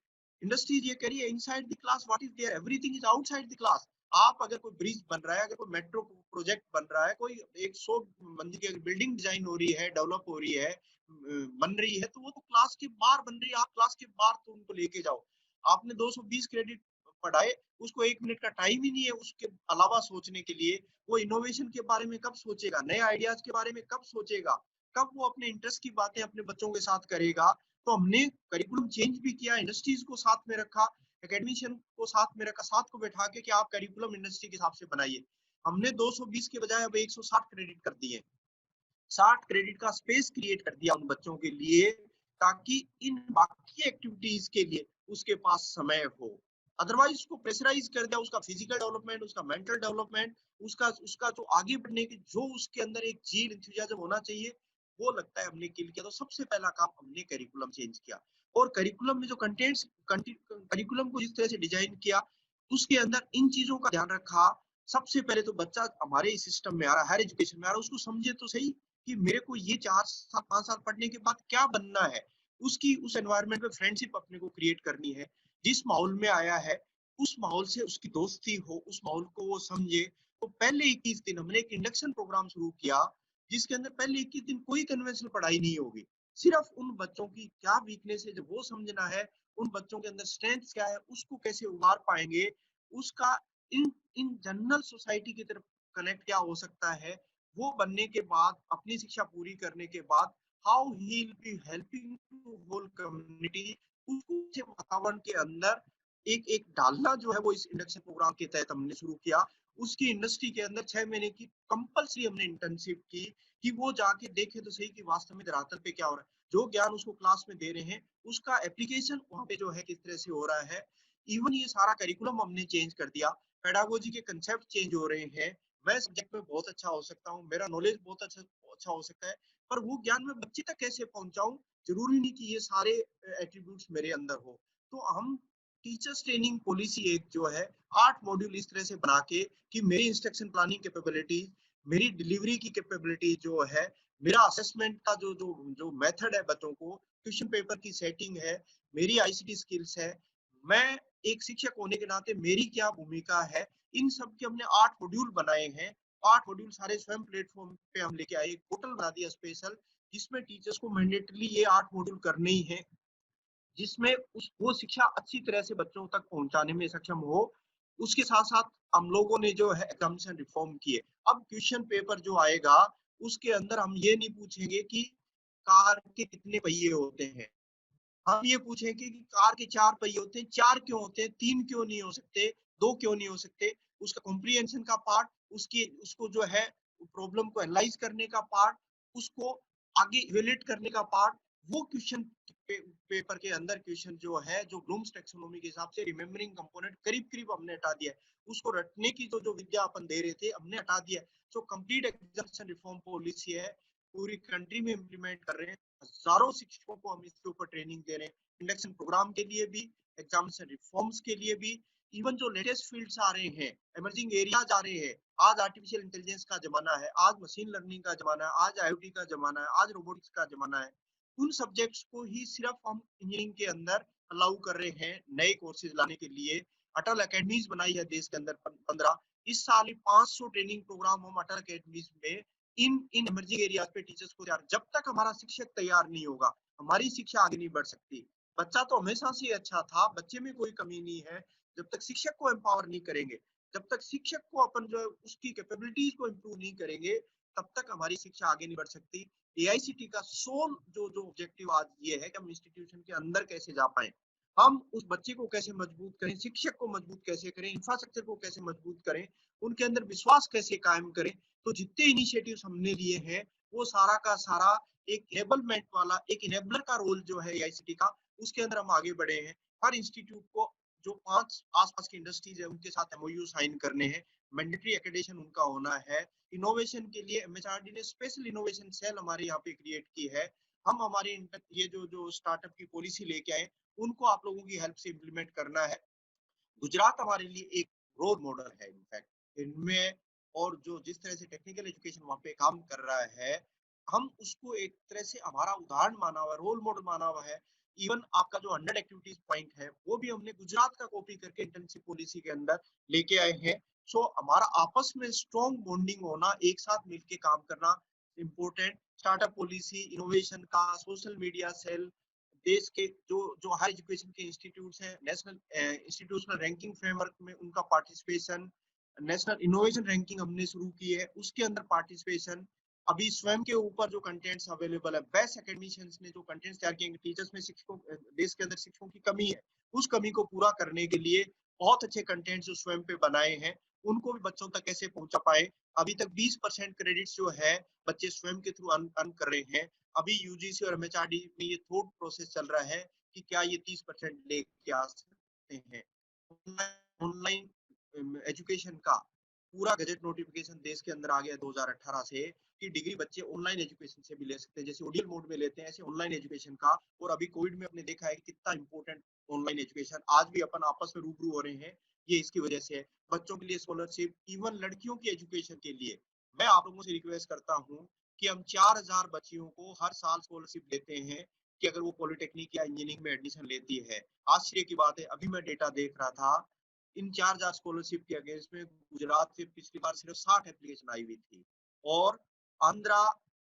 इंडस्ट्रीज ये कह रही है inside the class what is there, everything is outside the class. आप अगर कोई ब्रिज बन रहा है, अगर कोई मेट्रो प्रोजेक्ट बन रहा है, कोई 100 मंजिल की बिल्डिंग डिजाइन हो रही है, डेवलप हो रही है, बन रही है, तो वो तो क्लास के बाहर बन रही है। आप क्लास के बाहर तो उनको लेके जाओ। आपने 220 क्रेडिट पढ़ाए, उसको 1 मिनट का टाइम ही नहीं है उसके अलावा सोचने के लिए। वो इनोवेशन के बारे में कब सोचेगा, नए आइडियाज के बारे में कब सोचेगा, कब वो अपने इंटरेस्ट की बातें अपने बच्चों के साथ करेगा। तो हमने करिकुलम चेंज भी किया, इंडस्ट्रीज को साथ में रखा, एकेडमिशियन को साथ में रखा, साथ को बैठा के कि आप करिकुलम इंडस्ट्री के हिसाब से बनाइए। हमने 220 के बजाय अब 160 क्रेडिट कर दिए। 60 क्रेडिट का स्पेस क्रिएट कर दिया उन बच्चों के लिए, ताकि इन बाकी एक्टिविटीज के लिए उसके पास समय हो। अदरवाइज उसको प्रेशराइज कर दिया, उसका फिजिकल डेवलपमेंट, उसका मेंटल डेवलपमेंट, उसका उसका जो आगे बढ़ने की जो उसके अंदर एक जील इंथुजियाज्म होना चाहिए, वो लगता है हमने किल किया। तो सबसे पहला काम हमने करिकुलम चेंज किया। और करिकुलम में जो कंटेंट्स, करिकुलम को जिस तरह से डिजाइन किया, उसके अंदर इन चीजों का ध्यान रखा। सबसे पहले तो बच्चा हमारे सिस्टम में आ रहा है, हायर एजुकेशन में आ रहा है, उसको समझे तो सही कि मेरे को ये 4 साल 5 साल पढ़ने के बाद क्या बनना है। उसकी उस एनवायरनमेंट में फ्रेंडशिप अपने को क्रिएट करनी है। जिस माहौल में आया है, उस माहौल से उसकी दोस्ती हो, उस माहौल को वो समझे। तो पहले 21 दिन हमने एक इंडक्शन प्रोग्राम शुरू किया, जिसके अंदर पहले 21 दिन कोई कन्वेंशनल पढ़ाई नहीं होगी। सिर्फ उन बच्चों की क्या वीकनेस है जो वो समझना है, उन बच्चों के अंदर स्ट्रेंथ क्या है उसको कैसे उभार पाएंगे, उसका इन इन जनरल सोसाइटी की तरफ कनेक्ट क्या हो सकता है, वो बनने के बाद, अपनी शिक्षा पूरी करने के बाद, how he will be helping to whole community, उसको अच्छे वातावरण के अंदर एक एक डालना जो है वो इस इंडक्शन प्रोग्राम के तहत हमने शुरू किया। उसकी इंडस्ट्री के अंदर 6 महीने की कंपल्सरी हमने इंटर्नशिप की कि वो जाके देखे तो सही कि वास्तव में धरातल पे क्या हो रहा है। जो ज्ञान उसको क्लास में दे रहे हैं, उसका एप्लीकेशन वहाँ पे जो है किस तरह से हो रहा है। इवन ये सारा करिकुलम हमने चेंज कर दिया, पेडागोजी के कंसेप्ट चेंज हो रहे हैं। मैं सब्जेक्ट में बहुत अच्छा हो सकता हूँ, मेरा नॉलेज बहुत अच्छा अच्छा हो सकता है, पर वो ज्ञान मैं बच्चे तक कैसे पहुंचाऊं, जरूरी नहीं कि ये सारे एट्रीब्यूट्स मेरे अंदर हो। तो हम टीचर्स ट्रेनिंग पॉलिसी एक जो है 8 मॉड्यूल इस तरह से बना के कि मेरी इंस्ट्रक्शन प्लानिंग कैपेबिलिटी, मेरी डिलीवरी की कैपेबिलिटी जो है, मेरा असेसमेंट का जो जो जो मेथड है बच्चों को, क्वेश्चन पेपर की सेटिंग है, मेरी आईसीटी स्किल्स है, मैं एक शिक्षक होने के नाते मेरी क्या भूमिका है, इन सब के हमने 8 मॉड्यूल बनाए हैं। 8 मॉड्यूल सारे स्वयं प्लेटफॉर्म पे हम लेके आए, एक पोर्टल बना दिया स्पेशल, जिसमें टीचर्स को मैंडेटली ये 8 मॉड्यूल करने ही है, जिसमें उस वो शिक्षा अच्छी तरह से बच्चों तक पहुंचाने में सक्षम हो। उसके साथ साथ हम लोगों ने जो है एग्जामिनेशन रिफॉर्म किए। अब क्वेश्चन पेपर जो आएगा, उसके अंदर हम ये नहीं पूछेंगे कि कार के कितने पहिए होते हैं, हम ये पूछेंगे कि कार के 4 पहिए होते हैं, 4 क्यों होते हैं, 3 क्यों नहीं हो सकते, 2 क्यों नहीं हो सकते। उसका कॉम्प्रिहेंशन का पार्ट, उसकी उसको जो है प्रॉब्लम को एनालाइज करने का पार्ट, उसको आगे इवेल्युएट करने का पार्ट, वो क्वेश्चन पेपर के अंदर क्वेश्चन जो है, जो ब्लूम्स टैक्सोनॉमी के हिसाब से रिमेम्बरिंग कंपोनेंट करीब-करीब हमने हटा दिया है। उसको रटने की जो जो विद्या अपन दे रहे थे, हमने हटा दिया है। So complete examination reform policy है, पूरी कंट्री में इंप्लीमेंट कर रहे हैं। हजारों शिक्षकों को हम इसके ऊपर ट्रेनिंग दे रहे हैं, इंडक्शन प्रोग्राम के लिए भी, एग्जामिनेशन रिफॉर्म्स के लिए भी। इवन जो लेटेस्ट फील्ड्स आ रहे हैं, इमर्जिंग एरियाज आ रहे हैं, आज आर्टिफिशियल इंटेलिजेंस का जमाना है, आज मशीन लर्निंग का जमाना है, आज आईओटी का जमाना है, आज रोबोटिक्स का जमाना है। उन सब्जेक्ट्स को ही सिर्फ हम इंजीनियरिंग के अंदर अलाउ कर रहे हैं नए कोर्सेज लाने के लिए। अटल अकेडमीज बनाई है देश के अंदर 15, इस साल ही 500 ट्रेनिंग प्रोग्राम हम अटल अकेडमीज में इन इन इमर्जिंग एरियाज पे टीचर्स को तैयार। जब तक हमारा शिक्षक तैयार नहीं होगा, हमारी शिक्षा आगे नहीं बढ़ सकती। बच्चा तो हमेशा से अच्छा था, बच्चे में कोई कमी नहीं है। जब तक शिक्षक को एम्पावर नहीं करेंगे, जब तक शिक्षक को अपन जो है उसकी कैपेबिलिटीज को इम्प्रूव नहीं करेंगे, तब तक हमारी शिक्षा आगे नहीं बढ़ सकती। एआईसीटी का सोल जो जो ऑब्जेक्टिव आज ये है कि हम इंस्टीट्यूशन के अंदर कैसे जा पाए, हम उस बच्चे को कैसे मजबूत करें, शिक्षक को मजबूत कैसे करें, इंफ्रास्ट्रक्चर को कैसे मजबूत करें, उनके अंदर विश्वास कैसे कायम करें। तो जितने इनिशिएटिव्स हमने लिए हैं, वो सारा का सारा एक एनेबलमेंट वाला, एक इनेबलर का रोल जो है एआईसीटी का, उसके अंदर हम आगे बढ़े हैं। हर इंस्टीट्यूट को जो 5 आसपास की इंडस्ट्रीज है उनके साथ एमओयू साइन करने हैं, मैंडेटरी एक्रेडिटेशन उनका होना है। इनोवेशन के लिए एमएचआरडी ने स्पेशल इनोवेशन सेल हमारे यहाँ पे क्रिएट की है। हम हमारे ये जो जो स्टार्टअप की पॉलिसी लेके आए, उनको आप लोगों की हेल्प से इम्प्लीमेंट करना है। गुजरात हमारे लिए एक रोल मॉडल है इनफैक्ट इनमें, और जो जिस तरह से टेक्निकल एजुकेशन वहाँ पे काम कर रहा है, हम उसको एक तरह से हमारा उदाहरण माना हुआ है, रोल मॉडल माना हुआ है। इवन आपका जो 100 एक्टिविटीज पॉइंट है, वो भी हमने गुजरात का कॉपी करके इंटर्नशिप पॉलिसी के अंदर लेके आए हैं। सो हमारा आपस में स्ट्रॉन्ग बॉन्डिंग होना, एक साथ मिलके काम करना इम्पोर्टेंट। स्टार्टअप पॉलिसी, इनोवेशन का सोशल मीडिया सेल, देश के जो जो हायर एजुकेशन के इंस्टीट्यूट्स हैं, नेशनल इंस्टीट्यूशनल रैंकिंग फ्रेमवर्क में उनका पार्टिसिपेशन, नेशनल इनोवेशन रैंकिंग हमने शुरू की है, उसके अंदर पार्टिसिपेशन। अभी स्वयं के ऊपर जो कंटेंट्स अवेलेबल है, बेस्ट एकेडमिशियंस ने जो कंटेंट्स तैयार किए, टीचर्स में शिक्षकों, देश के अंदर शिक्षकों की कमी है, उस कमी को पूरा करने के लिए बहुत अच्छे कंटेंट्स जो स्वयं पे बनाए हैं, उनको भी बच्चों तक कैसे पहुंचा पाए। अभी तक 20% क्रेडिट्स जो है बच्चे स्वयं के थ्रू अर्न कर रहे हैं। अभी यूजीसी और एमएचआरडी में ये थॉट प्रोसेस चल रहा है कि क्या ये 30% लेके आ सकते हैं। ऑनलाइन एजुकेशन का पूरा गजट नोटिफिकेशन देश के अंदर आ गया 2018 से, कि डिग्री बच्चे ऑनलाइन एजुकेशन से भी ले सकते हैं, जैसे ओडीएल मोड में लेते हैं ऐसे ऑनलाइन एजुकेशन का। और अभी कोविड में अपने देखा है कि कितना इंपॉर्टेंट ऑनलाइन एजुकेशन, आज भी अपन आपस में रूबरू हो रहे हैं, ये इसकी वजह से है। बच्चों के लिए स्कॉलरशिप, इवन लड़कियों की एजुकेशन के लिए मैं आप लोगों से रिक्वेस्ट करता हूँ कि हम 4000 बच्चियों को हर साल स्कॉलरशिप देते हैं कि अगर वो पॉलिटेक्निक या इंजीनियरिंग में एडमिशन लेती है। आश्चर्य की बात है, अभी मैं डेटा देख रहा था, इन 4000 स्कॉलरशिप के अगेंस्ट में गुजरात से पिछली बार सिर्फ 60 एप्लीकेशन आई हुई थी, और आंध्रा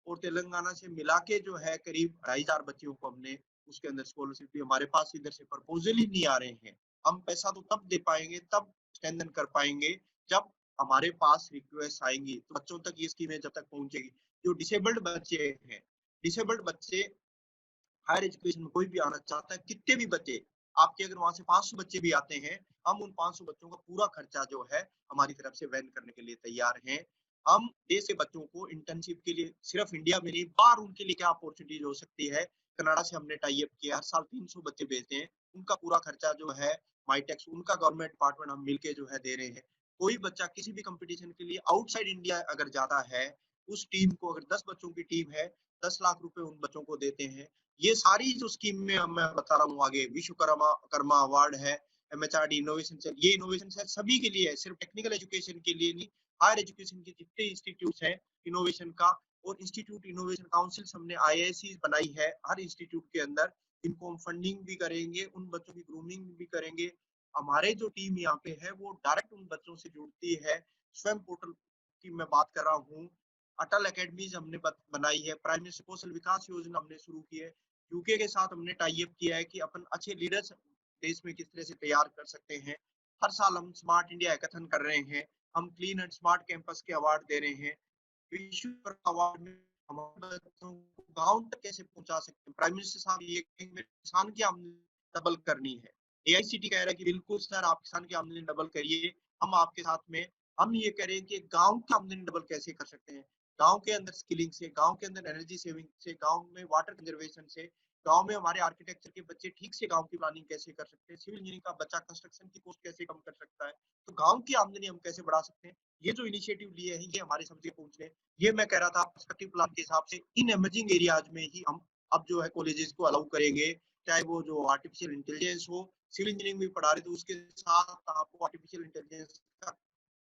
और तेलंगाना से मिला के जो है करीब 2500 बच्चियों को हमने उसके अंदर स्कॉलरशिप दी। हमारे पास इधर से प्रपोजल ही नहीं आ रहे हैं। हम पैसा तो तब दे पाएंगे, तब स्ट्रेंथन कर पाएंगे जब हमारे पास रिक्वेस्ट आएंगी, तो बच्चों तक ये स्कीमें जब तक पहुंचेगी। जो डिसेबल्ड बच्चे हैं, डिसेबल्ड बच्चे हायर एजुकेशन में कोई भी आना चाहता है, कितने भी बच्चे आपके, अगर वहां से 500 बच्चे भी आते हैं, हम उन 500 बच्चों का पूरा खर्चा जो है हमारी तरफ से वहन करने के लिए तैयार हैं। हम देश के बच्चों को इंटर्नशिप के लिए सिर्फ इंडिया में नहीं, बाहर उनके लिए क्या अपॉर्चुनिटी हो सकती है। कनाडा से हमने टाई अप किया, हर साल 300 बच्चे भेजते हैं, उनका पूरा खर्चा जो है माइटेक्स, उनका गवर्नमेंट डिपार्टमेंट हम मिलके जो है दे रहे हैं। कोई बच्चा किसी भी कंपटीशन के लिए आउटसाइड इंडिया अगर जाता है, उस टीम को, अगर 10 बच्चों की टीम है, 10 लाख रुपए उन बच्चों को देते हैं। ये सारी जो स्कीम में मैं बता रहा हूँ आगे, विश्वकर्मा कर्मा अवार्ड है, एमएचआरडी इनोवेशन सेल, ये इनोवेशन सेल सभी के लिए है, सिर्फ टेक्निकल एजुकेशन के लिए नहीं। हायर एजुकेशन के जितने इंस्टीट्यूट हैं इनोवेशन का, और इंस्टीट्यूट इनोवेशन काउंसिल हमने आईआईसी बनाई है हर इंस्टीट्यूट के अंदर, इनको हम फंडिंग भी करेंगे, उन बच्चों की ग्रूमिंग भी करेंगे। हमारे जो टीम यहाँ पे है वो डायरेक्ट उन बच्चों से जुड़ती है। स्वयं पोर्टल की मैं बात कर रहा हूँ, अटल अकेडमीज हमने बनाई है, प्राइम मिनिस्टर कौशल विकास योजना हमने शुरू की है, यूके के साथ हमने टाई अप किया है कि अपन अच्छे लीडर्स देश में किस तरह से तैयार कर सकते हैं। हर साल हम स्मार्ट इंडिया हैकाथन कर रहे हैं, हम क्लीन एंड स्मार्ट कैंपस के अवार्ड दे रहे हैं। विश्व अवार्ड में हमारे बच्चों को गांव तक कैसे पहुंचा सकते हैं। प्राइम मिनिस्टर साहब ये कहेंगे किसान की आमदनी डबल करनी है, एआईसीटी कह रहा है कि बिल्कुल सर आप किसान की आमदनी डबल करिए, हम आपके साथ में। हम ये कह रहे हैं कि गांव की आमदनी डबल कैसे कर सकते हैं, गांव के अंदर स्किलिंग से, गांव के अंदर एनर्जी सेविंग से, गांव में वाटर कंजर्वेशन से, गांव में हमारे आर्किटेक्चर के बच्चे ठीक से गांव की प्लानिंग कैसे कर सकते हैं, सिविल इंजीनियरिंग का बच्चा कंस्ट्रक्शन की कॉस्ट कैसे कम कर सकता है, तो गांव की आमदनी हम कैसे बढ़ा सकते हैं। ये जो इनिशिएटिव लिए हैं ये हमारे समझ के पहुंच रहे हैं। ये मैं कह रहा था पर्सपेक्टिव प्लान के हिसाब से इन एमर्जिंग एरियाज में ही हम अब जो है कॉलेजेस को अलाउ करेंगे, चाहे वो जो आर्टिफिशियल इंटेलिजेंस हो, सिविल इंजीनियरिंग भी पढ़ा रहे तो उसके साथ आपको आर्टिफिशियल इंटेलिजेंस का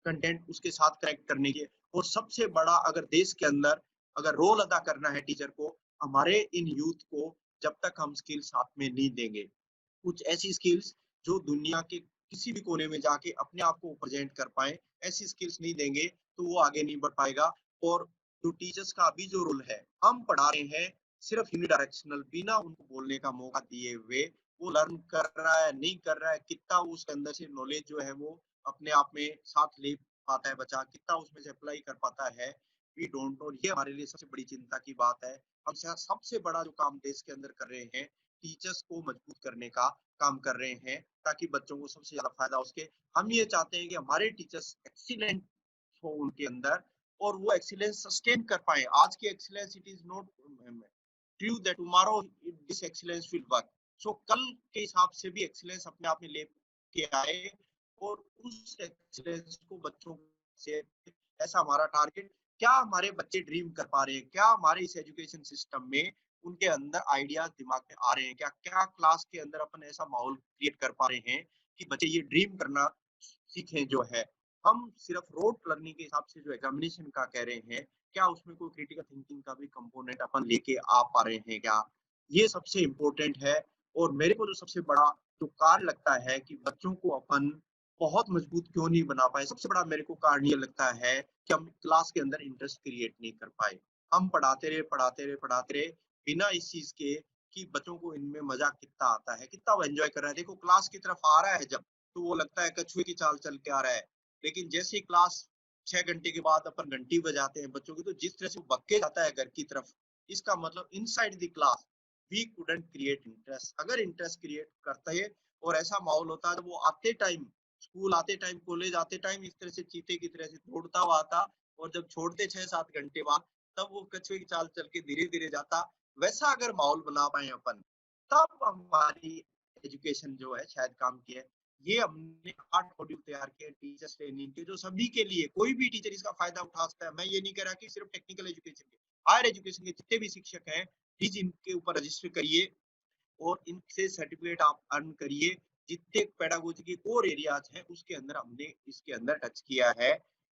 कंटेंट उसके साथ कनेक्ट करने के। और सबसे बड़ा, अगर देश के अंदर अगर रोल अदा करना है टीचर को, हमारे इन यूथ को जब तक हम स्किल साथ में नहीं देंगे, कुछ ऐसी स्किल्स जो दुनिया के किसी भी कोने में जाके अपने आप को प्रेजेंट कर पाए, ऐसी स्किल्स नहीं देंगे तो वो आगे नहीं बढ़ पाएगा। और जो टीचर्स का अभी जो रोल है, हम पढ़ा रहे हैं सिर्फ यूनिडायरेक्शनल, बिना उनको बोलने का मौका दिए हुए, वो लर्न कर रहा है नहीं कर रहा है, कितना उसके अंदर से नॉलेज जो है वो अपने आप में साथ ले पाता है बच्चा, कितना उसमें से अप्लाई कर पाता है, वी डोंट नो। ये हमारे लिए सबसे बड़ी चिंता की बात है। हम सबसे बड़ा जो काम देश के अंदर कर रहे हैं, टीचर्स को मजबूत करने का काम कर रहे हैं, ताकि बच्चों को सबसे ज्यादा फायदा हो सके। हम ये चाहते हैं कि हमारे टीचर्स एक्सीलेंट हो उनके अंदर, और वो एक्सीलेंस सस्टेन कर पाए। आज की excellence it is not true that tomorrow this excellence will work. So कल के हिसाब से भी एक्सीलेंस अपने आप में लेके आए, और उस एक्सीलेंस को बच्चों से, ऐसा हमारा टारगेट। क्या हमारे बच्चे ड्रीम कर पा रहे हैं, क्या हमारे इस एजुकेशन सिस्टम में उनके अंदर आइडियाज दिमाग में आ रहे हैं, क्या क्या क्लास के अंदर अपन ऐसा माहौल क्रिएट कर पा रहे हैं कि बच्चे ये ड्रीम करना सीखें जो है। हम सिर्फ रोट लर्निंग के हिसाब से जो एग्जामिनेशन का कह रहे हैं, क्या उसमें कोई क्रिटिकल थिंकिंग का भी कंपोनेंट अपन लेके आ पा रहे हैं क्या, ये सबसे इम्पोर्टेंट है। और मेरे को जो सबसे बड़ा जो कार्य लगता है कि बच्चों को अपन बहुत मजबूत क्यों नहीं बना पाए, सबसे बड़ा मेरे को कारण ये लगता है कि हम क्लास के अंदर इंटरेस्ट क्रिएट नहीं कर पाए। हम पढ़ाते रहे पढ़ाते रहे पढ़ाते रहे बिना इस चीज के कि बच्चों को इनमें मजा कितना आता है, कितना वो एंजॉय कर रहा है। देखो क्लास की तरफ आ रहा है जब, तो वो लगता है कछुए की चाल चल के आ रहा है, लेकिन जैसे ही क्लास 6 घंटे के बाद अपन घंटी बजाते हैं बच्चों की, तो जिस तरह से वो भग के जाता है घर की तरफ, इसका मतलब inside the class we couldn't create interest. अगर इंटरेस्ट क्रिएट करते हैं और ऐसा माहौल होता है, तो वो आते टाइम, स्कूल आते टाइम, कॉलेज आते टाइम इस तरह से चीते की तरह से दौड़ता हुआ आता, और जब छोड़ते 6-7 घंटे बाद, तब वो कछुए की चाल चल के धीरे धीरे जाता। वैसा अगर माहौल बना पाए अपन, तब हमारी एजुकेशन जो है शायद काम की है। ये हमने 8 मॉड्यूल तैयार किए टीचर्स ट्रेनिंग के, जो सभी के लिए, कोई भी टीचर इसका फायदा उठा सकता है। मैं ये नहीं कह रहा कि सिर्फ टेक्निकल एजुकेशन के, हायर एजुकेशन के जितने भी शिक्षक हैं, प्लीज इनके ऊपर रजिस्टर करिए और इनसे सर्टिफिकेट आप अर्न करिए। जितने पेडागोजी के कोर एरियाज हैं उसके अंदर हमने इसके अंदर टच किया है,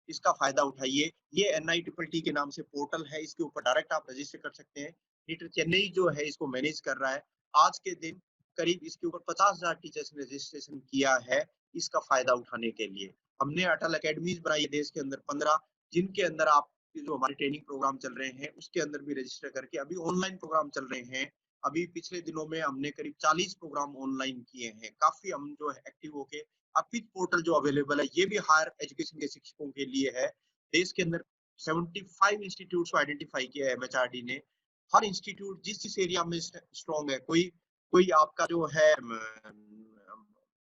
इसका फायदा उठाइए। ये NITTT के नाम से पोर्टल है, इसके ऊपर डायरेक्ट आप रजिस्टर कर सकते हैं। नीट चेन्नई जो है इसको मैनेज कर रहा है। आज के दिन करीब इसके ऊपर 50,000 टीचर्स ने रजिस्ट्रेशन किया है इसका फायदा उठाने के लिए। हमने अटल अकेडमीज बनाई है देश के अंदर 15, जिनके अंदर आप जो हमारे ट्रेनिंग प्रोग्राम चल रहे हैं उसके अंदर भी रजिस्टर करके, अभी ऑनलाइन प्रोग्राम चल रहे हैं, अभी पिछले दिनों में हमने करीब 40 प्रोग्राम ऑनलाइन किए हैं। काफ़ी हम जो है एक्टिव होके अपीच पोर्टल जो अवेलेबल है, ये भी हायर एजुकेशन के शिक्षकों के लिए है। देश के अंदर 75 इंस्टीट्यूट्स को आइडेंटिफाई किया है एमएचआरडी ने। हर इंस्टीट्यूट जिस एरिया में स्ट्रॉन्ग है, कोई कोई आपका जो है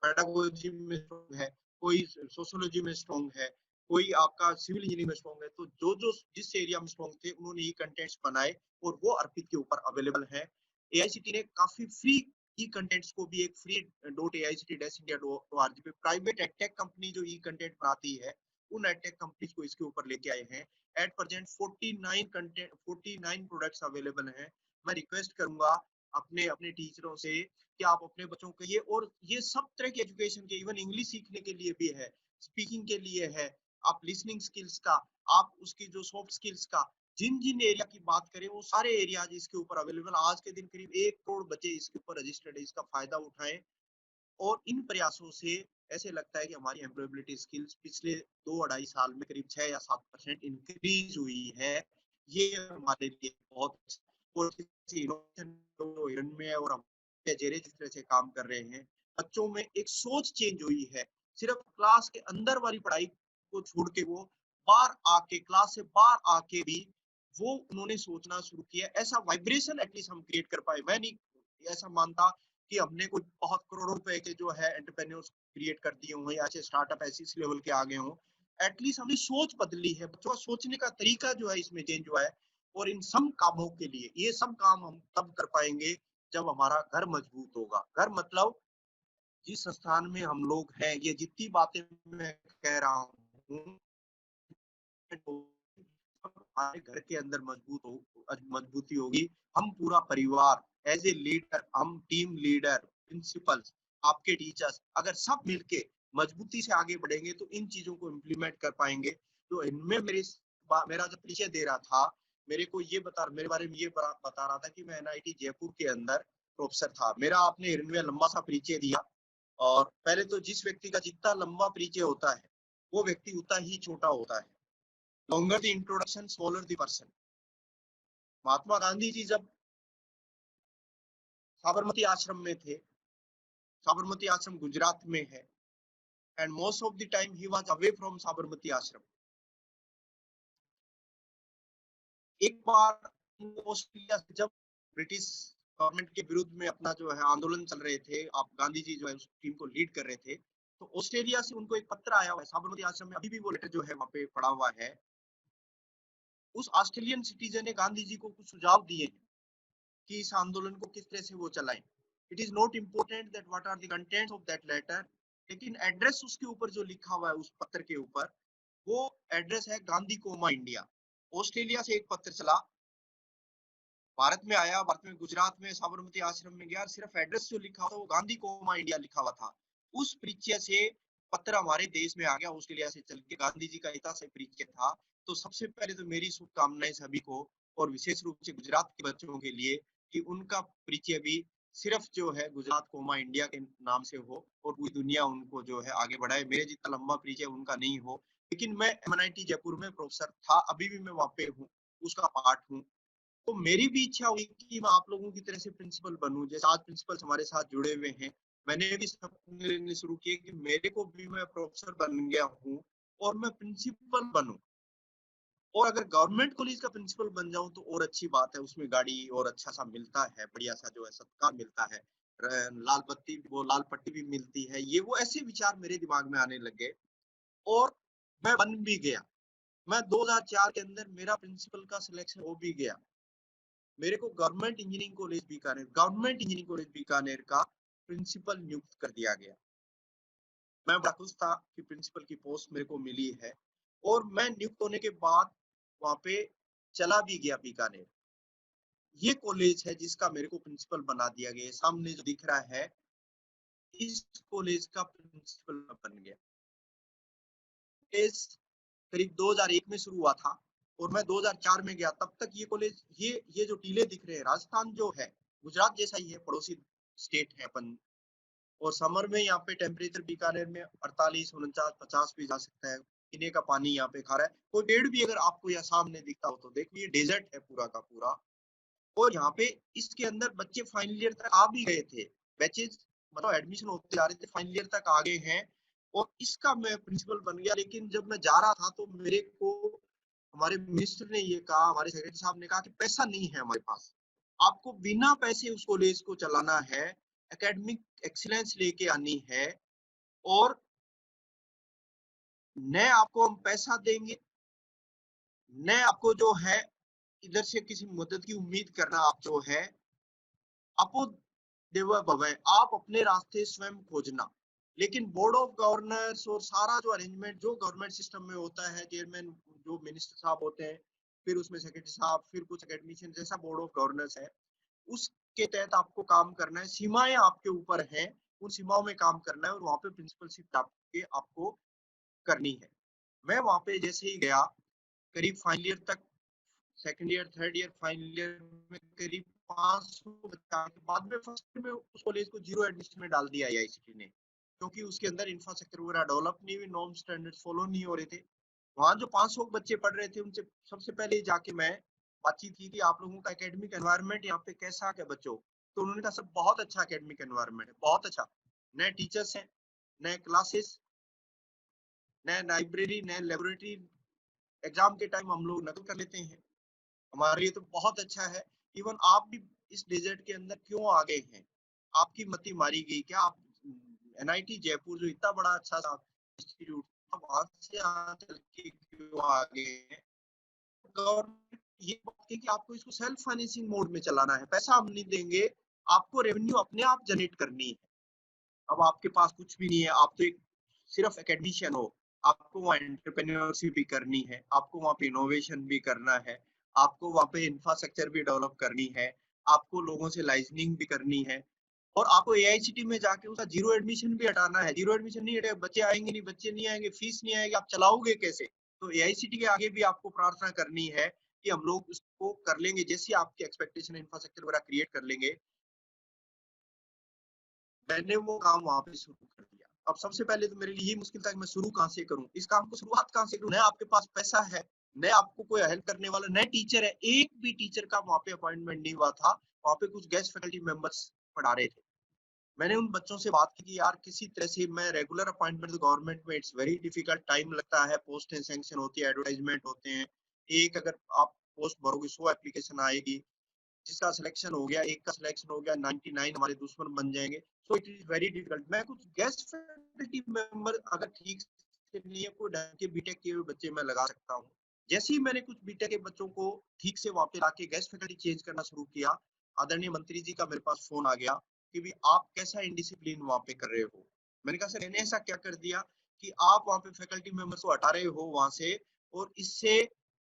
पेडागोजी में स्ट्रॉन्ग है, कोई सोशियोलॉजी में स्ट्रॉन्ग है, कोई आपका सिविल इंजीनियरिंग में स्ट्रॉन्ग है। तो जो जिस एरिया में स्ट्रॉन्ग थे उन्होंने ये कंटेंट्स बनाए और वो अर्पित के ऊपर अवेलेबल है। एआईसीटी ने काफी फ्री ई कंटेंट्स को भी एक फ्री .aict-india.org पे प्राइवेट एडटेक कंपनी जो ई कंटेंट बनाती है, उन एडटेक कंपनीज को इसके ऊपर लेके आए हैं। एट प्रेजेंट 49 प्रोडक्ट्स अवेलेबल हैं। मैं रिक्वेस्ट करूंगा अपने अपने टीचरों से कि आप अपने बच्चों के लिए, और ये सब तरह की एजुकेशन के, इवन इंग्लिश सीखने के लिए भी है, स्पीकिंग के लिए है, आप लिसनिंग स्किल्स का, आप उसकी जो सॉफ्ट स्किल्स का, जिन जिन एरिया की बात करें वो सारे एरियाज इसके ऊपर अवेलेबल। आज के दिन करीब 1 करोड़ बच्चे इसके ऊपर रजिस्टर्ड है, इसका फायदा उठाएं। और इन प्रयासों से ऐसे लगता है कि हमारी एम्प्लॉयबिलिटी स्किल्स पिछले 2-2.5 साल में करीब 6 या 7% इंक्रीज हुई है। ये हमारे लिए बहुत और में और हम जिस तरह से काम कर रहे हैं, बच्चों में एक सोच चेंज हुई है। सिर्फ क्लास के अंदर वाली पढ़ाई को छोड़ के वो बाहर आके, क्लास से बाहर आके भी वो उन्होंने सोचना शुरू किया। ऐसा वाइब्रेशन एटलीस्ट हम क्रिएट कर पाए। मैं नहीं ऐसा मानता कि हमने कोई बहुत करोड़ों रुपए के जो है एंटरप्रेन्योर्स क्रिएट कर दिए हों या ऐसे स्टार्टअप ऐसे इस लेवल के आगे हों। एटलीस्ट हमने सोच बदली है, बच्चों का सोचने का तरीका जो है इसमें चेंज हुआ है। और इन सब कामों के लिए, ये सब काम हम तब कर पाएंगे जब हमारा घर मजबूत होगा। घर मतलब जिस संस्थान में हम लोग हैं, ये जितनी बातें मैं कह रहा हूँ, हमारे घर के अंदर मजबूती होगी। हम पूरा परिवार एज ए लीडर, हम टीम लीडर, प्रिंसिपल्स, आपके टीचर्स, अगर सब मिलके मजबूती से आगे बढ़ेंगे तो इन चीजों को इम्प्लीमेंट कर पाएंगे। तो इनमें मेरा जब परिचय दे रहा था, मेरे बारे में ये बता रहा था कि मैं एनआईटी जयपुर के अंदर प्रोफेसर था। मेरा आपने इनमें लंबा सा परिचय दिया। और पहले तो जिस व्यक्ति का जितना लंबा परिचय होता है, वो व्यक्ति उतना ही छोटा होता है। longer the introduction, smaller the person। Mahatma Gandhi ji जब साबरमती आश्रम में थे, साबरमती आश्रम गुजरात में है, and most of the time he was away from Sabarmati आश्रम। एक बार ऑस्ट्रेलिया से जब ब्रिटिश गवर्नमेंट के विरुद्ध में अपना जो है आंदोलन चल रहे थे, आप गांधी जी जो है उस टीम को लीड कर रहे थे, तो ऑस्ट्रेलिया से उनको एक पत्र आया हुआ है साबरमती आश्रम में, अभी भी वो लेटर जो है वहां पे पड़ा हुआ है। उस ऑस्ट्रेलियन सिटीजन ने गांधी जी को कुछ सुझाव दिए कि इस आंदोलन को किस तरह से वो चलाएं। It is not important that what are the contents of that letter, लेकिन एड्रेस उसके ऊपर जो लिखा हुआ है उस पत्र के ऊपर, वो एड्रेस है गांधी कोमा इंडिया। ऑस्ट्रेलिया से एक पत्र चला, भारत में आया, भारत में गुजरात में साबरमती आश्रम में गया, सिर्फ एड्रेस जो लिखा हुआ वो गांधी कोमा इंडिया लिखा हुआ था। उस परिचय से पत्र हमारे देश में आ गया, ऑस्ट्रेलिया से चल के गांधी जी का इतना से परिचय था। तो सबसे पहले तो मेरी शुभकामनाएं सभी को, और विशेष रूप से गुजरात के बच्चों के लिए, कि उनका परिचय भी सिर्फ जो है गुजरात कोमा इंडिया के नाम से हो और पूरी दुनिया उनको जो है आगे बढ़ाए। मेरे जितना लंबा परिचय उनका नहीं हो, लेकिन मैं एमएनआईटी जयपुर में प्रोफेसर था, अभी भी मैं वहाँ पे हूँ, उसका पार्ट हूँ। तो मेरी भी इच्छा हुई कि मैं आप लोगों की तरह से प्रिंसिपल बनूं, जैसे आज प्रिंसिपल्स हमारे साथ जुड़े हुए हैं। मैंने भी सपने लेने शुरू किए कि मेरे को भी, मैं प्रोफेसर बन गया हूँ और मैं प्रिंसिपल बनूं, और अगर गवर्नमेंट कॉलेज का प्रिंसिपल बन जाऊं तो और अच्छी बात है, उसमें गाड़ी और अच्छा सा मिलता है, बढ़िया सा जो है सत्कार मिलता है, लाल पट्टी भी मिलती है। ये वो ऐसे विचार मेरे दिमाग में आने लग गए और मैं बन भी गया। मैं 2004 के अंदर मेरा प्रिंसिपल का सिलेक्शन हो भी गया। मेरे को गवर्नमेंट इंजीनियरिंग कॉलेज बीकानेर का प्रिंसिपल नियुक्त कर दिया गया। मैं बड़ा खुश था कि प्रिंसिपल की पोस्ट मेरे को मिली है, और मैं नियुक्त होने के बाद वहां पे चला भी गया बीकानेर। ये कॉलेज है जिसका मेरे को प्रिंसिपल बना दिया गया, सामने जो दिख रहा है, इस कॉलेज का प्रिंसिपल बन गया। इस करीब 2001 में शुरू हुआ था और मैं 2004 में गया। तब तक ये कॉलेज, ये जो टीले दिख रहे हैं, राजस्थान जो है गुजरात जैसा ही है, पड़ोसी स्टेट है अपन। और समर में यहाँ पे टेम्परेचर बीकानेर में 48, 49, 50 भी जा सकता है। पीने का पानी यहाँ पे खा रहा है। कोई पेड़ भी अगर आपको यहाँ सामने दिखता हो तो देखिए, डेजर्ट है पूरा का पूरा। और यहाँ पे इसके अंदर बच्चे फाइनल ईयर तक आ भी गए थे, बैचेज मतलब एडमिशन होते जा रहे थे, फाइनल ईयर तक आ गए हैं और इसका मैं प्रिंसिपल बन गया। लेकिन जब मैं जा रहा था तो मेरे को हमारे मिनिस्टर ने ये कहा, हमारे सेक्रेटरी साहब ने कहा कि पैसा नहीं है हमारे पास, आपको बिना पैसे उस कॉलेज को चलाना है, एकेडमिक एक्सीलेंस लेके आनी है और न आपको हम पैसा देंगे, न आपको जो है इधर से किसी मदद की उम्मीद करना। आप जो है अपो देवा भवे, आप अपने रास्ते स्वयं खोजना। लेकिन बोर्ड ऑफ गवर्नर्स और सारा जो अरेंजमेंट जो गवर्नमेंट सिस्टम में होता है, चेयरमैन जो मिनिस्टर साहब होते हैं, फिर उसमें सेक्रेटरी साहब, फिर कुछ एकेडमिशियन, जैसा बोर्ड ऑफ गवर्नर्स है उसके तहत आपको काम करना है। सीमाएं आपके ऊपर हैं, उन सीमाओं में काम करना है और वहां पे प्रिंसिपलशिप आपको करनी है। मैं वहां पे जैसे ही गया, करीब फाइनल ईयर तक, second year third year final year में करीब 500 बच्चा के बाद में फर्स्ट ईयर में उस कॉलेज को जीरो एडमिशन में डाल दिया आईआईसीटी ने, क्योंकि उसके अंदर इंफ्रास्ट्रक्चर वगैरह डेवलप नहीं हुई, नॉर्म स्टैंडर्ड्स फॉलो नहीं हो रहे थे। वहां जो 500 बच्चे पढ़ रहे थे उनसे सबसे पहले जाके मैं बातचीत की कि आप लोगों का एकेडमिक एनवायरनमेंट यहाँ पे कैसा है बच्चों। तो उन्होंने कहा सर बहुत अच्छा एकेडमिक एनवायरनमेंट है, बहुत अच्छा, नए टीचर्स हैं, नए क्लासेस, नए लाइब्रेरी, नए लेबोरेटरी, एग्जाम के टाइम हम लोग नकल कर लेते हैं, हमारे लिए तो बहुत अच्छा है। इवन आप भी इस डेजर्ट के अंदर क्यों आ गए हैं, आपकी मति मारी गई क्या? आप एनआईटी जयपुर जो इतना बड़ा अच्छा सा इंस्टीट्यूट, वहां से चल के क्यों आ गए हैं? गवर्नमेंट ये बात है कि आपको इसको सेल्फ फाइनेंसिंग मोड में चलाना है, पैसा हम नहीं देंगे, आपको रेवेन्यू अपने आप जनरेट करनी है। अब आपके पास कुछ भी नहीं है, आप तो एक सिर्फ एकेडमिशियन हो, आपको वहाँ एंटरप्रेन्योरशिप भी करनी है, आपको वहाँ पे इनोवेशन भी करना है, आपको वहाँ पे इंफ्रास्ट्रक्चर भी डेवलप करनी है, आपको लोगों से लाइजनिंग भी करनी है और आपको एआईसीटी में जाके उसका जीरो एडमिशन भी हटाना है। जीरो एडमिशन नहीं हटेगा, बच्चे आएंगे नहीं, बच्चे नहीं आएंगे, फीस नहीं आएगी, आप चलाओगे कैसे? तो एआईसीटी के आगे भी आपको प्रार्थना करनी है कि हम लोग इसको कर लेंगे, जैसी आपकी एक्सपेक्टेशन इंफ्रास्ट्रक्चर वगैरह क्रिएट कर लेंगे। मैंने वो काम वहां पे शुरू कर दिया। अब सबसे पहले तो मेरे लिए ये मुश्किल था कि मैं शुरू कहाँ से करूं, इस काम को शुरुआत कहाँ से करूं। न आपके पास पैसा है, न आपको कोई हेल्प करने वाला, न टीचर है, एक भी टीचर का वहां पे अपॉइंटमेंट नहीं हुआ था। वहां पे कुछ गेस्ट फैकल्टी मेंबर्स पढ़ा रहे थे। मैंने उन बच्चों से बात की कि यार किसी तरह से मैं रेगुलर अपॉइंटमेंट, तो गवर्नमेंट में इट्स वेरी डिफिकल्ट, टाइम लगता है, पोस्ट सैंक्शन होती है, एडवर्टाइजमेंट होते हैं, एक अगर आप पोस्ट भरोगे 100 एप्लीकेशन आएगी, जिसका सिलेक्शन हो गया, एक का सिलेक्शन हो गया, 99 हमारे दुश्मन बन जाएंगे। So it is very difficult. मैं कुछ गेस्ट फैकल्टी मेंबर अगर ठीक से नहीं है, कोई ढंग के बीटेक किए हुए बच्चे मैं लगा सकता हूँ। जैसे ही मैंने कुछ बीटेक के बच्चों को ठीक से वहां पे लाके गेस्ट फैकल्टी चेंज करना शुरू किया, आदरणीय मंत्री जी का मेरे पास फोन आ गया कि भी आप कैसा इनडिसिप्लिन वहां पे कर रहे हो। मैंने कहा सर मैंने ऐसा क्या कर दिया कि आप वहां पे फैकल्टी मेंबर्स को हटा रहे हो वहां से, और इससे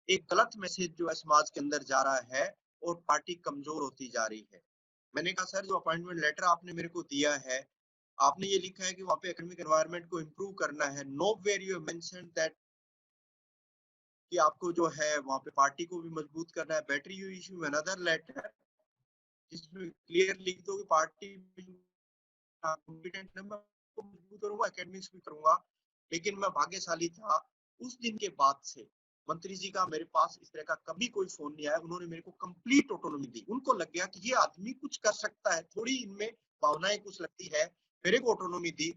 एक गलत मैसेज जो है समाज के अंदर जा रहा है और पार्टी कमजोर होती जा रही है। मैंने कहा सर जो अपॉइंटमेंट लेटर आपने मेरे को दिया है, आपने ये लिखा है कि वहाँ पे एकेडमिक एनवायरनमेंट को इम्प्रूव करना है, nowhere you mention that कि आपको जो है वहाँ पे पार्टी को भी मजबूत करना है। Better you issue another letter जिसमें क्लियर लिख दो कि पार्टी कॉम्पिटेंट है, मैं को मजबूत करूंगा, एकेडमिक्स भी करूंगा। लेकिन मैं भाग्यशाली था, उस दिन के बाद से मंत्री जी का मेरे पास इस तरह का कभी कोई फोन नहीं आया। उन्होंने मेरे को कंप्लीट ऑटोनॉमी दी। उनको लग गया कि ये आदमी कुछ कर सकता है, थोड़ी इनमें भावनाएं कुछ लगती है, मेरे को ऑटोनॉमी दी।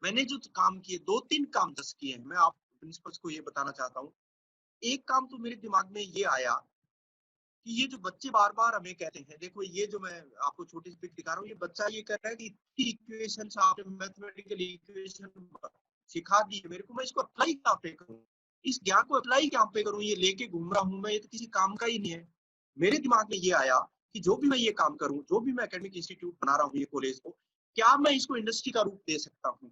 मैंने जो काम किए, 2-3 काम 10 किए हैं। मैं आप प्रिंसिपल्स को ये बताना चाहता हूँ। एक काम तो मेरे दिमाग में ये आया कि ये जो बच्चे बार बार हमें कहते हैं, देखो ये जो मैं आपको छोटी सी पिक दिखा रहा हूँ, ये बच्चा ये कर रहा है कि इतनी इक्वेशन आपने मैथमेटिकल इक्वेशन सिखा दी है मेरे को, मैं इसको अप्लाई कहाँ पे करूँ, इस ज्ञान को अप्लाई कहाँ पे करूँ, ये लेके घूम रहा हूँ मैं, ये तो किसी काम का ही नहीं है। मेरे दिमाग में ये आया कि जो भी मैं ये काम करूँ, जो भी मैं एकेडमिक इंस्टीट्यूट बना रहा हूँ ये कॉलेज को, क्या मैं इसको इंडस्ट्री का रूप दे सकता हूँ?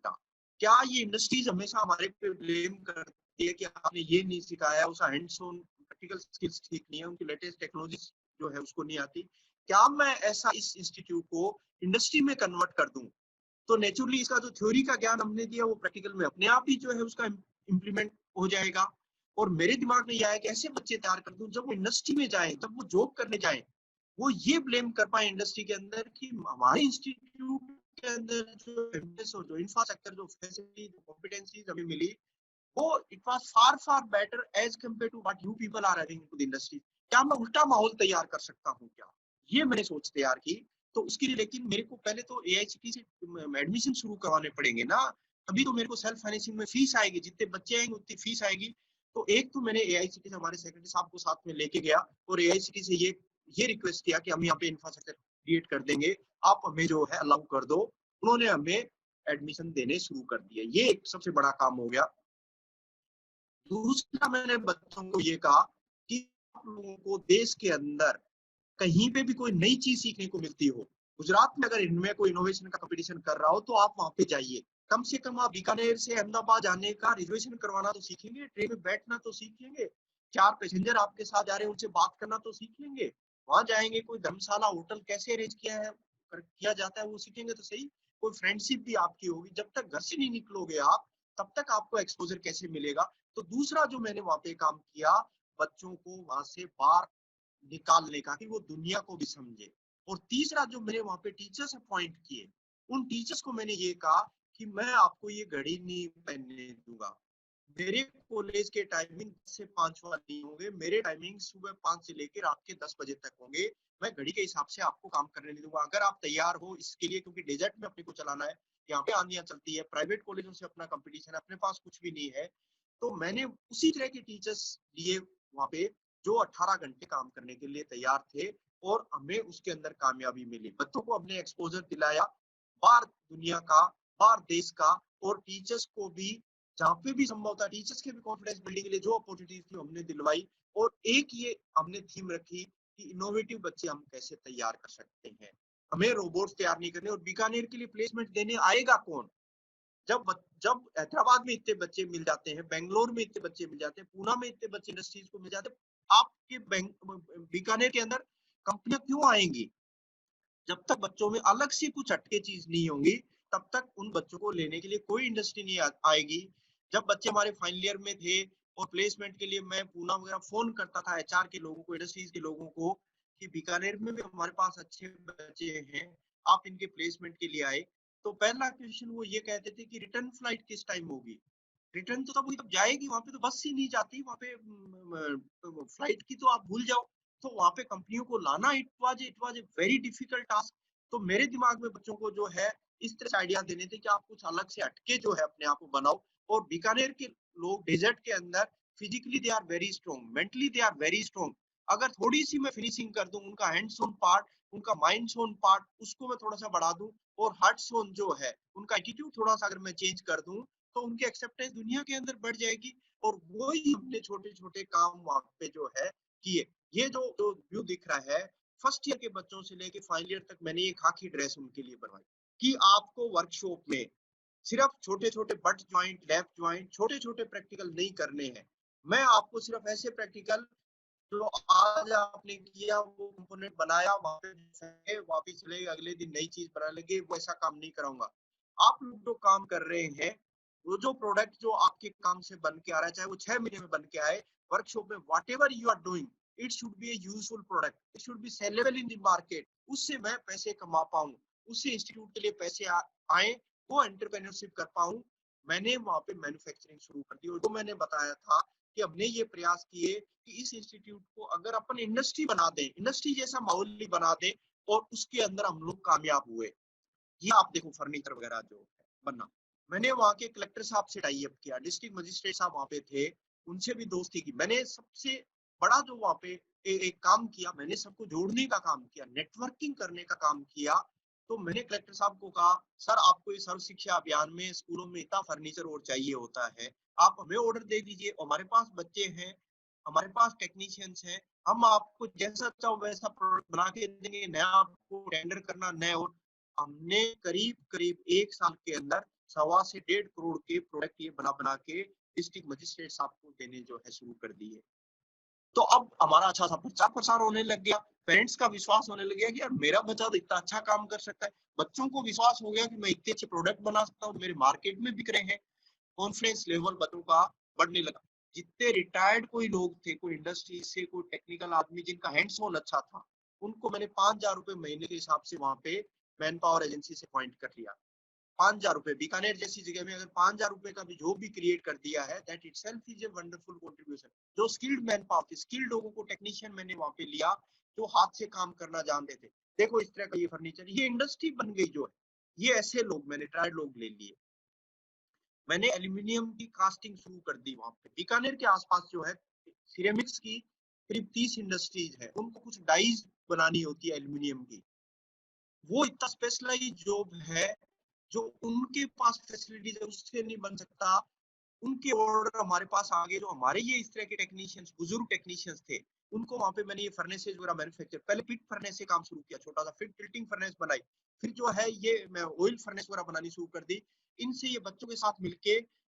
क्या ये इंडस्ट्रीज हमेशा हमारे पे ब्लेम करती है कि आपने ये नहीं सिखाया, उसका हैंड्स ऑन प्रैक्टिकल स्किल्स ठीक नहीं है, उनकी लेटेस्ट टेक्नोलॉजी जो है उसको नहीं आती। क्या मैं ऐसा इस इंस्टीट्यूट को इंडस्ट्री में कन्वर्ट कर दूं? तो नेचुरली इसका जो थ्योरी का ज्ञान हमने दिया वो प्रैक्टिकल में अपने आप ही जो है उसका इम्प्लीमेंट हो जाएगा। और मेरे दिमाग में यह आया कि ऐसे बच्चे तैयार कर दूं, जब वो इंडस्ट्री में जाए, जब वो जॉब करने जाए, वो ये ब्लेम कर पाए इंडस्ट्री के अंदर कि हमारे इंस्टीट्यूट के अंदर जो इंफ्रास्ट्रक्चर, जो फैसिलिटी, जो कॉम्पिटेंसीज हमें मिली, वो it was far far better as compare to what you people are having to the industry. क्या मैं उल्टा माहौल तैयार कर सकता हूँ क्या? ये मैंने सोच तैयार की। तो उसके लिए लेकिन मेरे को पहले तो एआईसीटी से एडमिशन शुरू करवाने पड़ेंगे ना, तभी तो मेरे को सेल्फ फाइनेंसिंग में फीस आएगी, जितने बच्चे आएंगे उतनी फीस आएगी। तो एक तो मैंने एआईसीटी से हमारे सेक्रेटरी साहब को साथ में लेके गया और एआईसीटी से ये रिक्वेस्ट किया कि हम यहाँ पे इंफ्रास्ट्रक्चर क्रिएट कर देंगे, आप हमें जो है अलाउ कर दो। उन्होंने हमें एडमिशन देने शुरू कर दिए, ये एक सबसे बड़ा काम हो गया। दूसरा मैंने बच्चों को ये कहा कि आप लोगों को देश के अंदर कहीं पे भी कोई नई चीज सीखने को मिलती हो, गुजरात में अगर इनमें कोई इनोवेशन का कंपटीशन कर रहा हो तो आप वहां पे जाइए। कम से कम आप बीकानेर से अहमदाबाद जाने का रिजर्वेशन करवाना तो सीखेंगे, ट्रेन में बैठना तो सीखेंगे, 4 पैसेंजर आपके साथ जा रहे हैं उनसे बात करना तो सीख लेंगे। वहां जाएंगे, कोई धर्मशाला होटल कैसे अरेंज किया जाता है वो सीखेंगे तो सही। कोई फ्रेंडशिप भी आपकी होगी। जब तक घर से नहीं निकलोगे आप, तब तक आपको एक्सपोजर कैसे मिलेगा? तो दूसरा जो मैंने वहां पे काम किया, बच्चों को वहां से बाहर निकालने का, कि वो दुनिया को भी समझे। और तीसरा जो मैंने वहां पे टीचर्स अपॉइंट किए, उन टीचर्स को मैंने ये कहा कि मैं आपको ये घड़ी नहीं पहनने दूंगा। मेरे कॉलेज के टाइमिंग से 5 वाले नहीं होंगे, मेरे टाइमिंग सुबह 5 से लेकर रात के 10 बजे तक होंगे। मैं घड़ी के हिसाब से आपको काम करने नहीं दूंगा। अगर आप तैयार हो इसके लिए, क्योंकि डेजर्ट में अपने को चलाना है, यहाँ पे आंधियां चलती है, प्राइवेट कॉलेजों से अपना कंपटीशन है, अपने पास कुछ भी नहीं है। तो मैंने उसी तरह के टीचर्स लिए वहां पे, जो 18 घंटे काम करने के लिए तैयार थे, और हमें उसके अंदर कामयाबी मिली। बच्चों को अपने एक्सपोजर दिलाया बाहर दुनिया का, बाहर देश का। और टीचर्स को भी जहाँ पे भी संभव था, टीचर्स के भी कॉन्फिडेंस बिल्डिंग के लिए जो अपॉर्चुनिटीज थी हमने दिलवाई। और एक ये हमने थीम रखी कि इनोवेटिव बच्चे हम कैसे तैयार कर सकते हैं। हमें रोबोट्स तैयार नहीं करने। और बीकानेर के लिए प्लेसमेंट देने आएगा कौन? जब हैदराबाद में इतने बच्चे मिल जाते हैं, बेंगलोर में इतने बच्चे मिल जाते हैं, पूना में इतने बच्चे इंडस्ट्रीज को मिल जाते हैं, आपके बीकानेर के अंदर कंपनियां क्यों आएंगी? जब तक बच्चों में अलग से कुछ हटके चीज नहीं होंगी, तब तक उन बच्चों को लेने के लिए कोई इंडस्ट्री नहीं आएगी। जब बच्चे हमारे फाइनल ईयर में थे और प्लेसमेंट के लिए मैं पूना वगैरह फोन करता था एचआर के लोगों को, इंडस्ट्रीज के लोगों को, कि बीकानेर में भी हमारे पास अच्छे बच्चे हैं, आप इनके प्लेसमेंट के लिए आए। तो पहला क्वेश्चन वो ये कहते थे कि रिटर्न फ्लाइट किस टाइम होगी? रिटर्न तो तब हुई तब जाएगी, वहां पे तो बस ही नहीं जाती, वहां पे फ्लाइट की तो आप भूल जाओ। तो वहां पे कंपनियों को लाना, it was a very difficult task. तो मेरे दिमाग में बच्चों को जो है इस तरह से आइडिया देने थे कि आप कुछ अलग से हटके जो है अपने आप को बनाओ। और बीकानेर के लोग डेजर्ट के अंदर physically they are very strong, mentally they are very strong. अगर थोड़ी सी मैं फिनिशिंग कर दूं, उनका हैंड्स ऑन पार्ट, उनका माइंड्स ऑन पार्ट, उसको मैं थोड़ा सा बढ़ा दूं, और हार्ट्स ऑन जो है उनका एटीट्यूड थोड़ा सा अगर मैं चेंज कर दूं, तो उनकी एक्सेप्टेंस दुनिया के अंदर बढ़ जाएगी। और वो ही हमने छोटे छोटे काम वहां पे जो है किए। ये जो जो व्यू दिख रहा है, फर्स्ट ईयर के बच्चों से लेके फाइनल ईयर तक मैंने ये खाकी ड्रेस उनके लिए बनवाई, कि आपको वर्कशॉप में सिर्फ छोटे छोटे बट ज्वाइंट, लेफ्ट ज्वाइंट, छोटे छोटे प्रैक्टिकल नहीं करने हैं। मैं आपको सिर्फ ऐसे प्रैक्टिकल जो आज आपने किया, वो कंपोनेंट बनाया, वापिस चले गए, अगले दिन नई चीज बनाने लगे, वो ऐसा काम नहीं कराऊंगा। आप लोग जो काम कर रहे हैं, वो जो प्रोडक्ट जो आपके काम से बन के आ रहा है, चाहे वो 6 महीने में बन के आए, वर्कशॉप में whatever you are doing, it should be a useful product, it should be saleable in the market. उससे मैं पैसे कमा पाऊं, उससे इंस्टीट्यूट के लिए पैसे आए, वो एंटरप्रेन्योरशिप कर पाऊं। मैंने वहां पे मैन्युफैक्चरिंग शुरू कर दी। और जो मैंने बताया था कि हमने ये प्रयास किए कि इस इंस्टीट्यूट को अगर अपन इंडस्ट्री बना दें, इंडस्ट्री जैसा माहौल बना दें, और उसके अंदर हम लोग कामयाब हुए। ये आप देखो फर्नीचर वगैरह जो है बनना, मैंने वहाँ के कलेक्टर साहब से टाई अप किया, डिस्ट्रिक्ट मजिस्ट्रेट साहब वहाँ पे थे, उनसे भी दोस्ती की। मैंने सबसे बड़ा जो वहाँ पे एक काम किया, मैंने सबको जोड़ने का काम किया, नेटवर्किंग करने का काम किया। तो मैंने कलेक्टर साहब को कहा, सर आपको इस सर्व शिक्षा अभियान में स्कूलों में इतना फर्नीचर और चाहिए होता है, आप हमें ऑर्डर दे दीजिए, हमारे पास बच्चे हैं, हमारे पास टेक्नीशियंस हैं, हम आपको जैसा चाहो वैसा प्रोडक्ट बना के देंगे, नया आपको टेंडर करना नया। और हमने करीब करीब 1 साल के अंदर 1.25 से 1.5 करोड़ के प्रोडक्ट ये बना बना के डिस्ट्रिक्ट मजिस्ट्रेट साहब को देने जो है शुरू कर दिए। तो अब हमारा अच्छा सा प्रचार प्रसार होने लग गया, पेरेंट्स का विश्वास होने लग गया कि यार मेरा बच्चा तो इतना अच्छा काम कर सकता है, बच्चों को विश्वास हो गया कि मैं इतने अच्छे प्रोडक्ट बना सकता हूँ, मेरे मार्केट में बिक रहे हैं। कॉन्फिडेंस लेवल बच्चों का बढ़ने लगा। जितने रिटायर्ड कोई लोग थे, कोई इंडस्ट्री से, कोई टेक्निकल आदमी जिनका हैंड्स ऑन अच्छा था, उनको मैंने 5,000 रुपए महीने के हिसाब से वहां पे मैन पावर एजेंसी से अपॉइंट कर लिया। ₹5000 बीकानेर जैसी जगह में अगर ₹5000 का भी जॉब भी क्रिएट कर दिया है, that itself is a wonderful contribution. जो स्किल्ड मैन पावर, स्किल्ड लोगों को, टेक्नीशियन मैंने वहां पे लिया जो हाथ से काम करना जानते थे। देखो इस तरह का ये फर्नीचर, ये इंडस्ट्री बन गई जो है। ये ऐसे लोग मैंने ट्राई लोग ले लिए। मैंने एल्यूमिनियम की कास्टिंग शुरू कर दी वहां पे। बीकानेर के आसपास जो है सिरेमिक्स की करीब 30 इंडस्ट्रीज है, उनको कुछ डाइज बनानी होती है एल्यूमिनियम की। वो इतना स्पेशलाइज्ड जॉब है जो उनके पास फैसिलिटीज है उससे नहीं बन सकता। उनके ऑर्डर हमारे पास आ गए, जो हमारे ये इस तरह के टेक्नीशियंस, बुजुर्ग टेक्नीशियंस थे, उनको वहां पे मैंने ये फर्नेसेज वगैरह मैन्युफैक्चर, पहले पिट फर्नेस से काम शुरू किया छोटा सा, फिर टिल्टिंग फर्नेस बनाई, फिर जो है ये मैं ऑयल फर्नेस वगैरह बनानी शुरू कर दी। इनसे ये बच्चों के साथ मिलके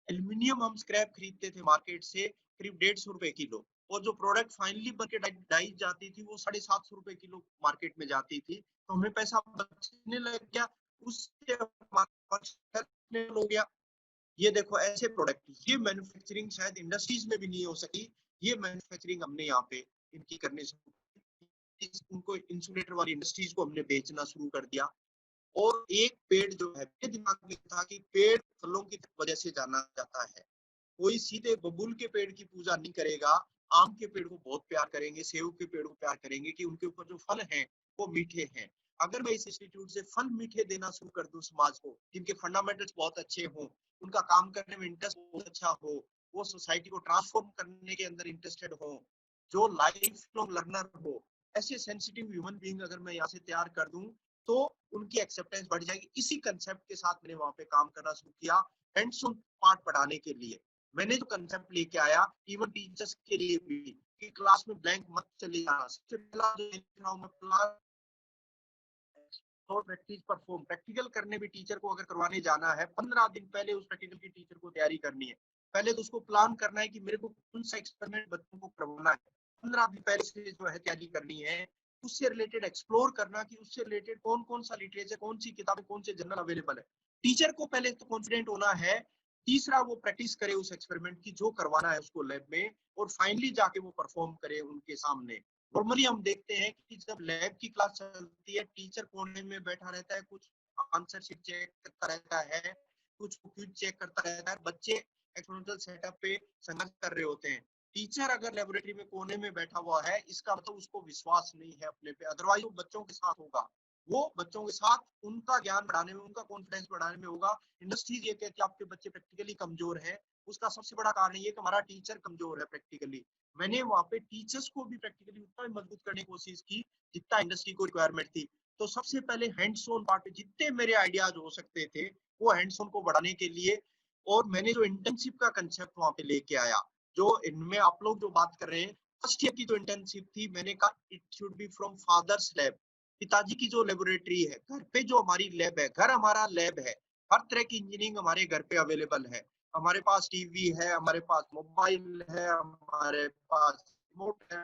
एल्यूमिनियम हम स्क्रैप खरीदते थे मार्केट से करीब ₹150 किलो, और जो प्रोडक्ट फाइनली बन के डाइज जाती थी वो ₹750 किलो मार्केट में जाती थी। तो हमें पैसा बचने लग गया, उससे हो गया। ये देखो ऐसे प्रोडक्ट, ये मैन्युफैक्चरिंग शायद इंडस्ट्रीज में भी नहीं हो सकी, ये मैन्युफैक्चरिंग हमने यहाँ पे इनकी करने से उनको इंसुलेटर वाली इंडस्ट्रीज को हमने बेचना शुरू कर दिया। और एक पेड़ जो है, मेरे दिमाग में था कि पेड़ फलों की वजह से जाना जाता है। कोई सीधे बबूल के पेड़ की पूजा नहीं करेगा, आम के पेड़ को बहुत प्यार करेंगे, सेब के पेड़ को प्यार करेंगे कि उनके ऊपर जो फल हैं वो मीठे हैं। अगर मैं इस इंस्टीट्यूट से फल मीठे देना शुरू कर दूं समाज को, जिनके फंडामेंटल्स बहुत अच्छे हों, उनका काम करने में इंटरेस्ट बहुत अच्छा हो, वो सोसाइटी को ट्रांसफॉर्म करने के अंदर इंटरेस्टेड हो, जो लाइफ लॉन्ग लर्नर हो, ऐसे सेंसिटिव ह्यूमन बीइंग अगर मैं यहाँ से तैयार कर दूं तो उनकी एक्सेप्टेंस बढ़ जाएगी। इसी कंसेप्ट के साथ मैंने वहां पे काम करना शुरू किया, हैंड्स ऑन पार्ट पढ़ाने के लिए। मैंने जो कंसेप्ट लेके आया इवन टीचर्स के लिए भी, कि क्लास में ब्लैंक मत चले जाना। सबसे पहला जो लिख रहा हूँ मैं प्लान और प्रैक्टिस परफॉर्म, प्रैक्टिकल करने भी टीचर को अगर करवाने जाना है 15 दिन पहले उस प्रैक्टिकल की टीचर को तैयारी करनी है। पहले तो उसको प्लान करना है कि मेरे को कौन सा एक्सपेरिमेंट बच्चों को करवाना है, 15 दिन पहले से जो है तैयारी करनी है। उससे रिलेटेड एक्सप्लोर करना कि उससे रिलेटेड कौन कौन सा लिटरेचर, कौन सी किताबें, कौन से जर्नल अवेलेबल है। टीचर को पहले तो कॉन्फिडेंट होना है, तीसरा वो प्रैक्टिस करे उस एक्सपेरिमेंट की जो करवाना है उसको लैब में, और फाइनली जाके वो परफॉर्म करे उनके सामने। नॉर्मली हम देखते हैं कि जब लैब की क्लास चलती है टीचर कोने में बैठा रहता है, कुछ आंसर शीट चेक करता रहता है, कुछ क्विज चेक करता रहता है, बच्चे एक्सपेरिमेंटल सेटअप पे संघर्ष कर रहे होते हैं। टीचर अगर लेबोरेटरी में कोने में बैठा हुआ है, इसका मतलब उसको विश्वास नहीं है अपने पे, अदरवाइज वो बच्चों के साथ होगा, वो बच्चों के साथ उनका ज्ञान बढ़ाने में, उनका कॉन्फिडेंस बढ़ाने में होगा। इंडस्ट्रीज ये कहती है आपके बच्चे प्रैक्टिकली कमजोर है, उसका सबसे बड़ा कारण ये कि हमारा टीचर कमजोर है प्रैक्टिकली। मैंने वहां पे टीचर्स को भी प्रैक्टिकली उतना ही मजबूत करने की कोशिश की जितना इंडस्ट्री को रिक्वायरमेंट थी। तो सबसे पहले हैंड्स ऑन पार्ट पे जितने मेरे आइडियाज हो सकते थे वो हैंड्स ऑन को बढ़ाने के लिए, और मैंने जो इंटर्नशिप का कंसेप्ट वहां पे लेके आया, जो इनमें आप लोग जो बात कर रहे हैं, फर्स्ट ईयर की जो इंटर्नशिप थी, मैंने कहा it should be from father's lab. पिताजी की जो लेबोरेटरी है, घर पे जो हमारी लैब है, घर हमारा लैब है, हर तरह की इंजीनियरिंग हमारे घर पे अवेलेबल है। हमारे पास टीवी है, हमारे पास मोबाइल है, हमारे पास रिमोट है,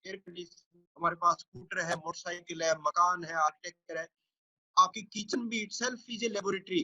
एयर कंडीशन, हमारे पास स्कूटर है, मोटरसाइकिल है, मकान है, आर्किटेक्चर है। आपकी किचन भी इटसेल्फ इज ए लेबोरेटरी,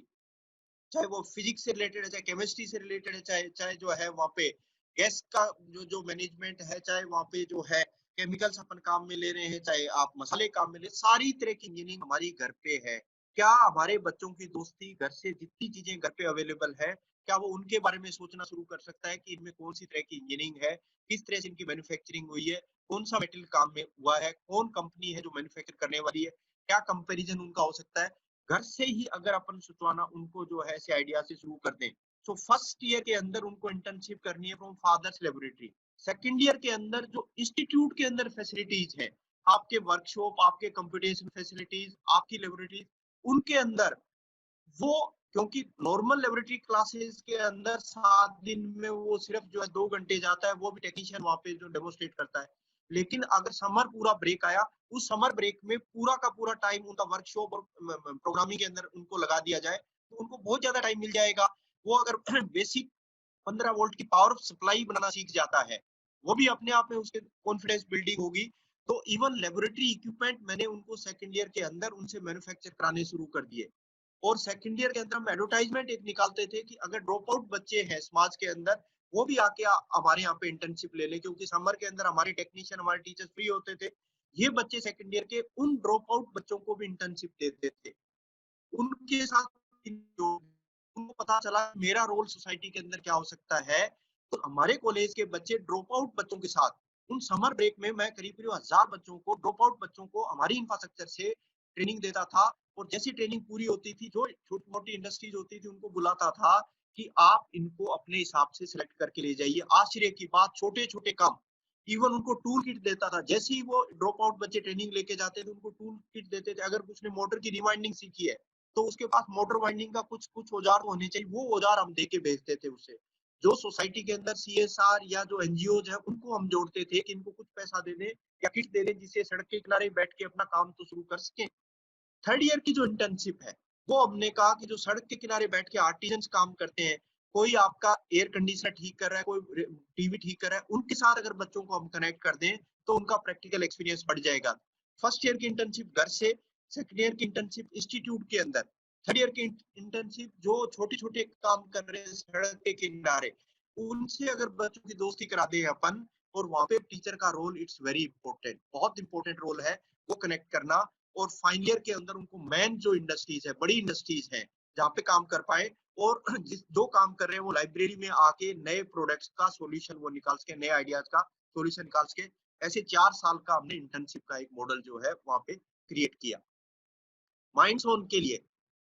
चाहे वो फिजिक्स से रिलेटेड है, चाहे केमिस्ट्री से रिलेटेड है, चाहे चाहे जो है वहाँ पे गैस का जो जो मैनेजमेंट है, चाहे वहाँ पे जो है केमिकल्स अपन काम में ले रहे हैं, चाहे आप मसाले काम में ले, सारी तरह की इंजीनियरिंग हमारी घर पे है। क्या हमारे बच्चों की दोस्ती घर से जितनी चीजें घर पे अवेलेबल है, क्या वो उनके बारे में सोचना शुरू कर सकता है कि इनमें कौन सी तरह की इंजीनियरिंग है, किस तरह से इनकी मैन्युफैक्चरिंग हुई है, कौन सा मेटेरियल काम में हुआ है, कौन कंपनी है जो मैन्युफैक्चर करने वाली है, क्या कंपेरिजन उनका हो सकता है। घर से ही अगर अपन सोचवाना उनको जो है ऐसे आइडिया से शुरू कर दें। सो फर्स्ट ईयर के अंदर उनको इंटर्नशिप करनी है from father's laboratory. Second year के अंदर जो इंस्टीट्यूट के अंदर फैसिलिटीज है, आपके वर्कशॉप, आपके कंप्यूटेशन फैसिलिटीज, आपकी लेबोरेटरी, उनके अंदर वो, क्योंकि नॉर्मल लेबोरेटरी क्लासेस के अंदर 7 दिन में वो सिर्फ जो है 2 घंटे जाता है, वो भी टेक्नीशियन वहां पे जो डेमोस्ट्रेट करता है। लेकिन अगर समर पूरा ब्रेक आया, उस समर ब्रेक में पूरा का पूरा टाइम उनका वर्कशॉप और प्रोग्रामिंग के अंदर उनको लगा दिया जाए, तो उनको बहुत ज्यादा टाइम मिल जाएगा। वो अगर बेसिक 15 वोल्ट की पावर सप्लाई बनाना सीख जाता है, वो भी अपने आप में उसके कॉन्फिडेंस बिल्डिंग होगी। तो इवन लेबोरेटरी इक्विपमेंट मैंने उनको सेकंड ईयर के अंदर उनसे मैन्युफैक्चर कराने शुरू कर दिए। और सेकंड ईयर के अंदर हम एडवर्टाइजमेंट एक निकालते थे कि अगर ड्रॉप आउट बच्चे हैं समाज के अंदर, वो भी आके हमारे यहाँ पे इंटर्नशिप ले ले, क्योंकि समर के अंदर हमारे टेक्नीशियन, हमारे टीचर्स फ्री होते थे। ये बच्चे सेकंड ईयर के उन ड्रॉप आउट बच्चों को भी इंटर्नशिप देते थे, उनके साथ उनको पता चला मेरा रोल सोसाइटी के अंदर क्या हो सकता है। तो हमारे कॉलेज के बच्चे ड्रॉप आउट बच्चों के साथ उन समर ब्रेक में मैं करीब-करीब 1000 बच्चों को, ड्रॉप आउट बच्चों को हमारी इंफ्रास्ट्रक्चर से ट्रेनिंग देता था। और जैसी ट्रेनिंग पूरी होती थी, जो छोटी-मोटी इंडस्ट्रीज होती थी, उनको बुलाता था कि आप इनको अपने हिसाब से सिलेक्ट करके ले जाइए। आश्चर्य की बात, छोटे-छोटे काम, इवन उनको टूल किट देता था। जैसे ही वो ड्रॉप आउट बच्चे ट्रेनिंग लेके जाते थे, उनको टूल किट देते थे। अगर उसने मोटर की रिवाइंडिंग सीखी है, तो उसके पास मोटर वाइंडिंग का कुछ औजार तो होने चाहिए, वो औजार हम देके भेजते थे उसे। जो सोसाइटी के अंदर सीएसआर या जो एनजीओज है, उनको हम जोड़ते थे कि इनको कुछ पैसा दे दें या किट दे दें, जिससे सड़क के किनारे बैठ के अपना काम तो शुरू कर सकें। थर्ड ईयर की जो इंटर्नशिप है, वो हमने कहा कि जो सड़क के किनारे बैठ के आर्टिजन्स काम करते हैं, कोई आपका एयर कंडीशनर ठीक कर रहा है, कोई टीवी ठीक कर रहा है, उनके साथ अगर बच्चों को हम कनेक्ट कर दें, तो उनका प्रैक्टिकल एक्सपीरियंस बढ़ जाएगा। फर्स्ट ईयर की इंटर्नशिप घर से, सेकंड ईयर की इंटर्नशिप इंस्टीट्यूट के अंदर, थर्ड ईयर की इंटर्नशिप जो छोटे-छोटे काम कर रहे हैं सड़क के किनारे, उनसे अगर बच्चों की दोस्ती करा दें अपन, और वहाँ पे टीचर का रोल इट्स वेरी इंपॉर्टेंट, बहुत इंपॉर्टेंट रोल है, वो कनेक्ट करना। और फाइनल ईयर के अंदर उनको मेन जो इंडस्ट्रीज है, बड़ी इंडस्ट्रीज है, जहाँ पे काम कर पाए, और जिस जो काम कर रहे हैं वो लाइब्रेरी में आके नए प्रोडक्ट्स का सॉल्यूशन वो निकाल सके, नए आइडियाज का सॉल्यूशन निकाल सके। ऐसे 4 साल का हमने इंटर्नशिप का एक मॉडल जो है वहाँ पे क्रिएट किया माइंड्स ऑन के लिए।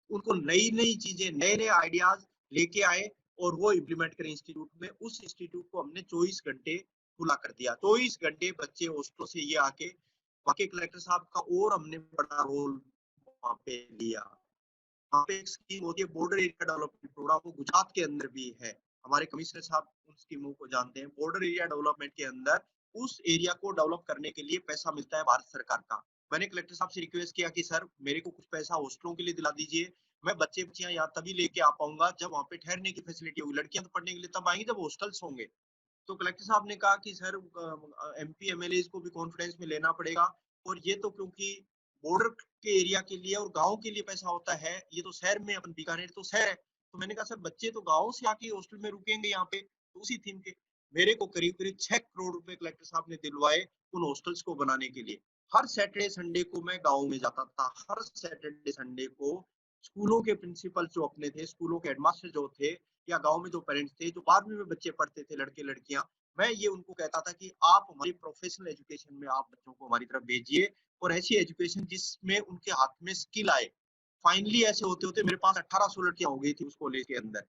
उनको नई नई चीजें, नए नए आइडियाज लेके आए और वो इम्प्लीमेंट करें इंस्टीट्यूट में। उस इंस्टीट्यूट को हमने 24 घंटे खुला कर दिया। 24 घंटे बच्चे हॉस्टल से ये आके, वहाँ के कलेक्टर साहब का और हमने बड़ा रोल वहाँ पे लिया। वहाँ पे एक स्कीम होती है बॉर्डर एरिया डेवलपमेंट प्रोग्राम, वो गुजरात के अंदर भी है। हमारे कमिश्नर साहब उन स्कीमों को जानते हैं। बॉर्डर एरिया डेवलपमेंट के अंदर उस एरिया को डेवलप करने के लिए पैसा मिलता है भारत सरकार का। मैंने कलेक्टर साहब से रिक्वेस्ट किया कि सर मेरे को कुछ पैसा हॉस्टलों के लिए दिला दीजिए। मैं बच्चे बच्चियां यहाँ तभी लेके आ पाऊंगा जब वहाँ पे ठहरने की फैसिलिटी होगी। लड़कियां तो पढ़ने के लिए तब आएंगी जब हॉस्टल्स होंगे। तो कलेक्टर साहब ने कहा कि सर एमपी एमएलए को भी कॉन्फिडेंस में लेना पड़ेगा। और ये तो क्योंकि बॉर्डर के एरिया के लिए और गांव के लिए पैसा होता है, ये तो शहर में, अपन बीकानेर तो शहर है। तो मैंने कहा सर बच्चे तो गाँव से आके हॉस्टल में रुकेंगे यहाँ पे, तो उसी थीम के मेरे को करीब करीब 6 करोड़ रुपए कलेक्टर साहब ने दिलवाए उन हॉस्टल्स को बनाने के लिए। हर सैटरडे संडे को मैं गाँव में जाता था। हर सैटरडे संडे को स्कूलों के प्रिंसिपल जो अपने थे, स्कूलों के हेडमास्टर जो थे, या गांव में जो पेरेंट्स थे, जो 12वीं में बच्चे पढ़ते थे, लड़के लड़कियां, मैं ये उनको कहता था कि आप हमारी प्रोफेशनल एजुकेशन में आप बच्चों को हमारी तरफ भेजिए, और ऐसी एजुकेशन जिसमें उनके हाथ में स्किल आए। फाइनली ऐसे होते होते मेरे पास 1800 लड़कियां हो गई थी उस कॉलेज के अंदर।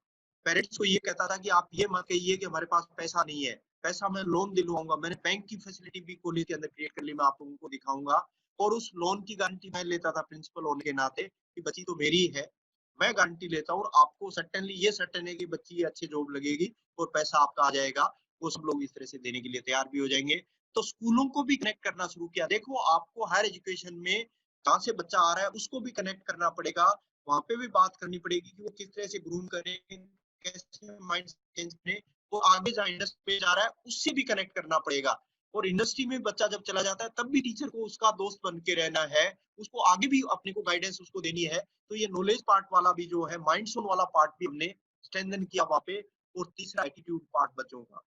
पेरेंट्स को ये कहता था कि आप ये मत कहिए कि हमारे पास पैसा नहीं है, पैसा मैं लोन दिलवाऊंगा। मैंने बैंक की फैसिलिटी भी कॉलेज के अंदर क्रिएट कर ली, मैं आप लोगों को दिखाऊंगा। और उस लोन की गारंटी मैं लेता था प्रिंसिपल होने के नाते कि बच्ची तो मेरी है, मैं गारंटी लेता हूँ, और आपको सर्टेनली ये सर्टेन है कि बच्ची ये अच्छी जॉब लगेगी और पैसा आपका आ जाएगा। वो सब लोग इस तरह से देने के लिए तैयार भी हो जाएंगे। तो स्कूलों को भी कनेक्ट करना शुरू किया। देखो आपको हायर एजुकेशन में जहाँ से बच्चा आ रहा है उसको भी कनेक्ट करना पड़ेगा। वहां पे भी बात करनी पड़ेगी कि वो किस तरह से ग्रूम करें, कैसे माइंड चेंज करें। वो आगे जहाँ इंडस्ट्री में जा रहा है उससे भी कनेक्ट करना पड़ेगा। और इंडस्ट्री में बच्चा जब चला जाता है तब भी टीचर को उसका दोस्त बन के रहना है, उसको आगे भी अपने को गाइडेंस उसको देनी है। तो ये नॉलेज पार्ट वाला भी जो है, माइंडसोन वाला पार्ट भी हमने स्ट्रेंथन किया वहाँ पे। और तीसरा एटीट्यूड पार्ट बच्चों का,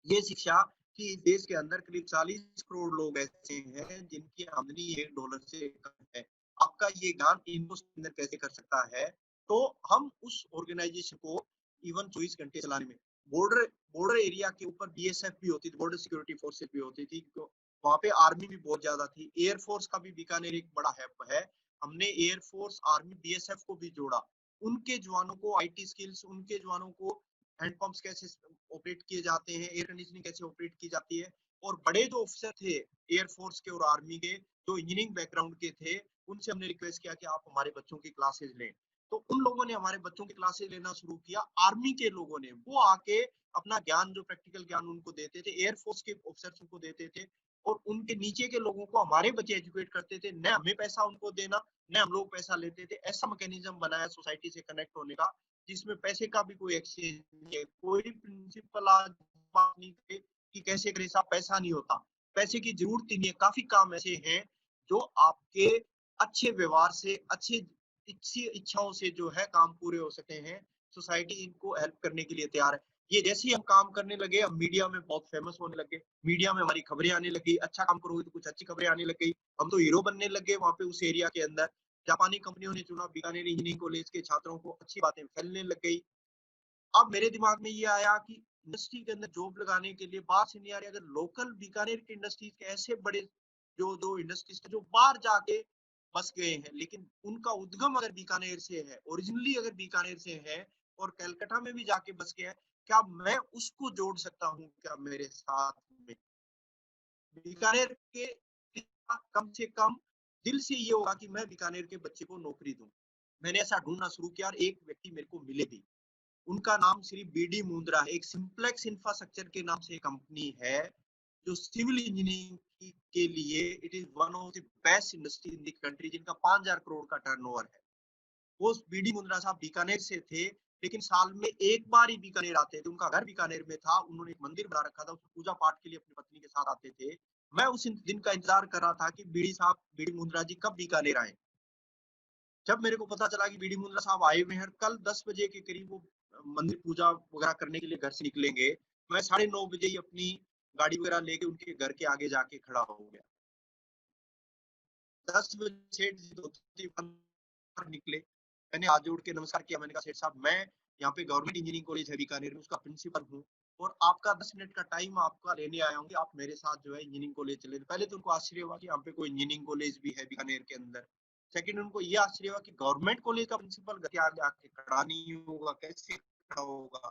ये शिक्षा कि देश के अंदर करीब 40 करोड़ लोग ऐसे हैं जिनकी आमदनी $1 से कम है। आपका ये ज्ञान इनको अंदर कैसे कर सकता है। तो हम उस ऑर्गेनाइजेशन को इवन 24 घंटे चलाने में, बॉर्डर बॉर्डर एरिया के ऊपर बीएसएफ भी होती थी, बॉर्डर सिक्योरिटी फोर्सेस भी होती थी, तो वहाँ पे आर्मी भी बहुत ज्यादा थी। एयरफोर्स का भी बीकानेर एक बड़ा हब है। हमने एयरफोर्स, आर्मी, बीएसएफ को भी जोड़ा। उनके जवानों को आईटी स्किल्स, उनके जवानों को हैंडपंप्स कैसे ऑपरेट किए जाते हैं, एयर कंडीशनिंग कैसे ऑपरेट की जाती है। और बड़े जो ऑफिसर थे एयरफोर्स के और आर्मी के, जो इंजीनियरिंग बैकग्राउंड के थे, उनसे हमने रिक्वेस्ट किया कि आप हमारे बच्चों की क्लासेस लें। तो उन लोगों ने हमारे बच्चों की क्लासेस लेना शुरू किया। आर्मी के लोगों ने वो आके अपना ज्ञान, जो प्रैक्टिकल ज्ञान उनको देते थे, एयरफोर्स के ऑफिसर्स उनको देते थे, और उनके नीचे के लोगों को हमारे बच्चे एजुकेट करते थे। न हमें पैसा उनको देना, न हम लोग पैसा लेते थे। ऐसा मैकेनिज्म बनाया सोसाइटी से कनेक्ट होने का, जिसमें पैसे का भी कोई एक्सचेंज नहीं है। कोई प्रिंसिपल आज बात नहीं करे कि कैसे करे साहब, पैसा नहीं होता, पैसे की जरूरत ही नहीं है। काफी काम ऐसे हैं जो आपके अच्छे व्यवहार से, अच्छे इच्छाओं से जो है काम पूरे हो सकते हैं। सोसाइटी इनको हेल्प करने के लिए तैयार है। ये जैसे ही हम काम करने लगे, हम मीडिया में बहुत फेमस होने लगे, मीडिया में हमारी खबरें आने लगी। अच्छा काम करोगे तो कुछ अच्छी खबरें आने लग गई, हम तो हीरो बनने लगे वहां पे उस एरिया के अंदर। जापानी कंपनियों ने चुना, बीकानेर इंजीनियरिंग कॉलेज के छात्रों को अच्छी बातें फैलने लग गई। अब मेरे दिमाग में ये आया कि इंडस्ट्री के अंदर जॉब लगाने के लिए बाहर से नहीं आ रही, अगर लोकल बीकानेर के इंडस्ट्रीज के ऐसे बड़े जो जो इंडस्ट्रीज जो बाहर जाके बस गए हैं, लेकिन उनका उद्गम अगर बीकानेर से है, ओरिजिनली अगर बीकानेर से है और कलकत्ता में भी जाके बस गया है, क्या मैं उसको जोड़ सकता हूँ क्या मेरे साथ में? बीकानेर के कम से कम दिल से ये होगा कि मैं बीकानेर के बच्चे को नौकरी दूं। मैंने ऐसा ढूंढना शुरू किया और एक व्यक्ति मेरे को मिले भी। उनका नाम श्री बीडी मुंद्रा है। एक सिंप्लेक्स इंफ्रास्ट्रक्चर के नाम से कंपनी है जो सिविल इंजीनियरिंग के लिए it is one of the best industry in the country, जिनका 5,000 करोड़ का टर्नओवर है। वो बीडी मुंद्रा साहब बीकानेर से थे, लेकिन साल में एक बार ही बीकानेर आते थे। उनका घर बीकानेर में था, उन्होंने एक मंदिर बना रखा था, उसमें पूजा पाठ के लिए अपनी पत्नी के साथ आते थे। मैं उस दिन का इंतजार कर रहा था कि बीडी मुंद्रा जी कब बीकानेर आए। जब मेरे को पता चला कि बीडी मुंद्रा साहब आए हुए हैं, कल 10 बजे के करीब वो मंदिर पूजा वगैरह करने के लिए घर से निकलेंगे, मैं 9:30 बजे ही अपनी गाड़ी वगैरह लेके उनके घर के आगे जाके खड़ा हो गया। 10 बजे सेठ जी धोती बाहर निकले। मैंने हाथ जोड़ के नमस्कार किया। मैंने कहा सेठ साहब, मैं यहाँ पे गवर्नमेंट इंजीनियरिंग कॉलेज है बीकानेर में, उसका प्रिंसिपल हूँ और आपका 10 मिनट का टाइम आपका लेने आया हूँ कि आप मेरे साथ जो है इंजीनियरिंग कॉलेज चले। पहले तो उनको आश्चर्य हुआ कि यहाँ पे कोई इंजीनियरिंग कॉलेज भी है बीकानेर के अंदर। सेकंड, उनको ये आश्चर्य हुआ कि गवर्नमेंट कॉलेज का प्रिंसिपल घर के आगे आके खड़ा नहीं होगा, कैसे खड़ा होगा।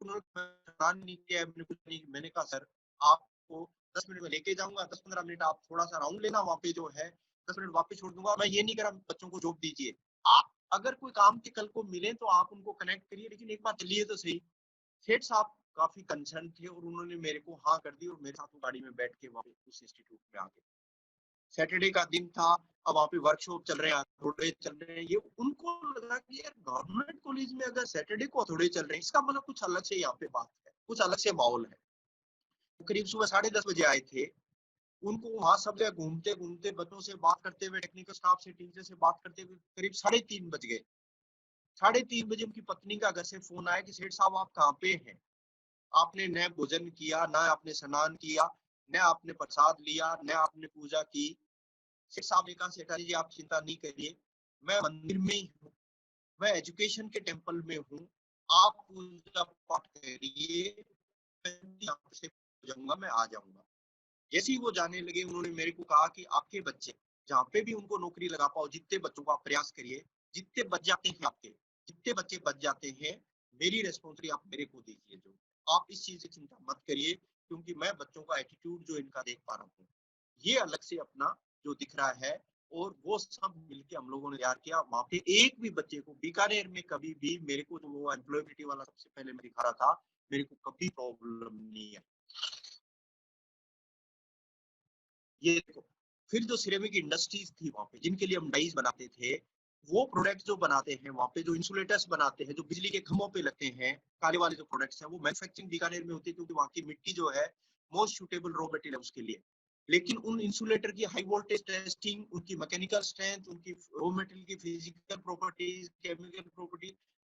उन्होंने नहीं किया, मैंने कुछ नहीं। मैंने कहा सर, आपको 10 मिनट में लेके जाऊंगा, 10-15 मिनट आप थोड़ा सा राउंड लेना, वहाँ पे जो है 10 मिनट वापस छोड़ दूंगा। मैं ये नहीं कह रहा बच्चों को जॉब दीजिए, आप अगर कोई काम के कल को मिले तो आप उनको कनेक्ट करिए, लेकिन एक बार चलिए तो सही। सेठ साहब काफी कंसर्न थे और उन्होंने मेरे को हाँ कर दी और मेरे साथ वो गाड़ी में बैठ के वहाँ उस इंस्टीट्यूट में आ गए। सैटरडे का दिन था, अब वहाँ पे वर्कशॉप चल रहे हैं, थोड़े चल रहे हैं। ये उनको लगा कि यार गवर्नमेंट कॉलेज में अगर सैटरडे को थोड़े चल रहे हैं, इसका मतलब कुछ अलग से यहाँ पे बात है, कुछ अलग से माहौल है। करीब सुबह 10:30 बजे आए थे। उनको वहां सब जगह घूमते घूमते, बच्चों से बात करते हुए, टेक्निकल स्टाफ से, टीचर से बात करते हुए करीब 3:30 बज गए। 3:30 बजे उनकी पत्नी का घर से फोन आया कि सेठ साहब आप कहाँ पे हैं? आपने न भोजन किया, न आपने स्नान किया, न आपने प्रसाद लिया, न आपने पूजा की। सेठ साहब ने कहा सेठानी जी आप चिंता नहीं करिए, मैं मंदिर में ही हूँ, मैं एजुकेशन के टेम्पल में हूँ, आप पूजा पाठ करिए, मैं यहाँ से जाऊंगा, मैं आ जाऊंगा। जैसे ही वो जाने लगे, उन्होंने मेरे को कहा कि आपके बच्चे जहाँ पे भी उनको नौकरी लगा पाओ, जितने बच्चों का प्रयास करिए, जितने बच जाते हैं आपके, जितने बच्चे बच जाते हैं, मेरी रेस्पॉन्सिबिलिटी आप मेरे को दीजिए। जो आप इस चीज से चिंता मत करिए, क्योंकि मैं बच्चों का एटीट्यूड जो इनका देख पा रहा हूँ, ये अलग से अपना जो दिख रहा है। और वो सब मिलके हम लोगों ने तैयार किया। वहां पे एक भी बच्चे को बीकानेर में कभी भी, मेरे को जो वो एम्प्लॉयबिलिटी वाला सबसे पहले मैं दिखा रहा था, मेरे को कभी प्रॉब्लम नहीं है। ये देखो, फिर जो सिरेमिक इंडस्ट्रीज थी वहां पे, जिनके लिए हम डाइस बनाते थे, वो प्रोडक्ट जो बनाते हैं वहां पे, जो इंसुलेटर्स बनाते हैं, जो बिजली के खंभों पे लगते हैं, काले वाले जो प्रोडक्ट्स हैं, वो मैन्युफैक्चरिंग बीकानेर में होती है, क्योंकि वहां की मिट्टी जो है मोस्ट सुटेबल रॉ मटेरियल उसके लिए। लेकिन उन इंसुलेटर की हाई वोल्टेज टेस्टिंग, उनकी मैकेनिकल स्ट्रेंथ, उनकी रॉ मटेरियल की physical properties, chemical property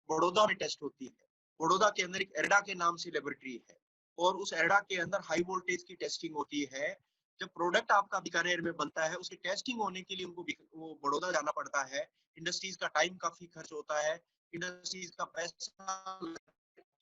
Baroda में टेस्ट होती है। बड़ौदा के अंदर एक एरडा के नाम से लेबोरेटरी है, और उस एरडा के अंदर हाई वोल्टेज की टेस्टिंग होती है। जब प्रोडक्ट आपका बीकानेर में बनता है, उसकी टेस्टिंग होने के लिए उनको वो बड़ौदा जाना पड़ता है। इंडस्ट्रीज का टाइम काफी खर्च होता है, इंडस्ट्रीज का पैसा,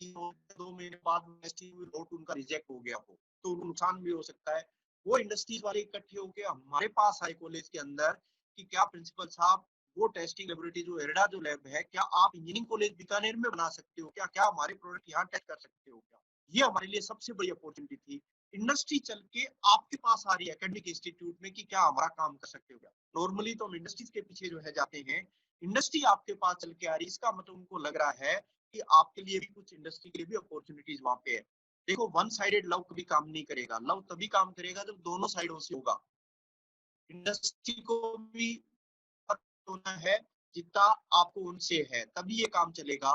2 महीने बाद नोट उनका रिजेक्ट हो गया हो तो उनको नुकसान भी हो सकता है। वो इंडस्ट्रीज वाले इकट्ठे होकर हमारे पास आए कॉलेज के अंदर कि क्या प्रिंसिपल साहब, वो टेस्टिंग लेबोरेटरी जो एरडा जो लैब है, क्या आप इंजीनियरिंग कॉलेज बीकानेर में बना सकते हो क्या? क्या हमारे प्रोडक्ट यहाँ टेस्ट कर सकते हो क्या? ये हमारे लिए सबसे बड़ी अपॉर्चुनिटी थी। इंडस्ट्री चल के आपके पास आ रही है एकेडमिक इंस्टीट्यूट में कि क्या हमारा काम कर सकते हो क्या? नॉर्मली तो हम इंडस्ट्रीज के पीछे जो है जाते हैं, इंडस्ट्री आपके पास चल के आ रही है, इसका मतलब उनको लग रहा है कि आपके लिए भी कुछ, इंडस्ट्री के लिए भी अपॉर्चुनिटीज वहां पे है। देखो, वन साइडेड लव कभी काम नहीं करेगा। लव तभी काम करेगा जब दोनों साइडों से होगा। इंडस्ट्री को भी होना है जितना आपको उनसे है, तभी ये काम चलेगा।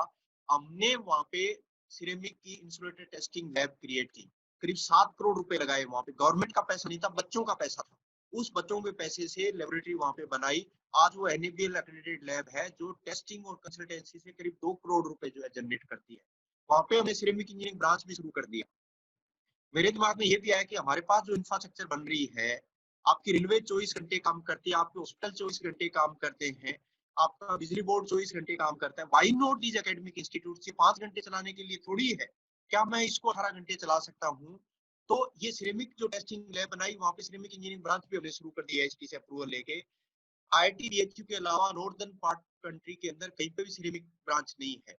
हमने वहां पे सिरेमिक की इंसुलेटर टेस्टिंग लैब क्रिएट की, करीब 7 करोड़ रुपए लगाए। वहां पे गवर्नमेंट का पैसा नहीं था, बच्चों का पैसा था। उस बच्चों के पैसे से लेबोरेटरी वहां पे बनाई। आज वो एनएबीएल एक्रेडिटेड लैब है, जो टेस्टिंग और कंसल्टेंसी से करीब 2 करोड़ रुपए जो है जनरेट करती है। वहां पे हमने सिरेमिक इंजीनियरिंग ब्रांच भी शुरू कर दिया। मेरे दिमाग में ये भी आया कि हमारे पास जो इंफ्रास्ट्रक्चर बन रही है, आपकी रेलवे 24 घंटे काम करती है, आपके हॉस्पिटल 24 घंटे काम करते हैं, आपका बिजली बोर्ड 24 घंटे काम करता है। Why not these academic institute? से 5 घंटे चलाने के लिए थोड़ी है, क्या मैं इसको 18 घंटे चला सकता हूँ? तो ये सिरेमिक जो टेस्टिंग लैब बनाई, वहाँ पे सिरेमिक इंजीनियरिंग ब्रांच भी हमने शुरू कर दी है एचटी से अप्रूवल लेके। आईआईटी बीएचयू के अलावा नॉर्दर्न पार्ट कंट्री के अंदर कहीं पे भी सिरेमिक ब्रांच नहीं है।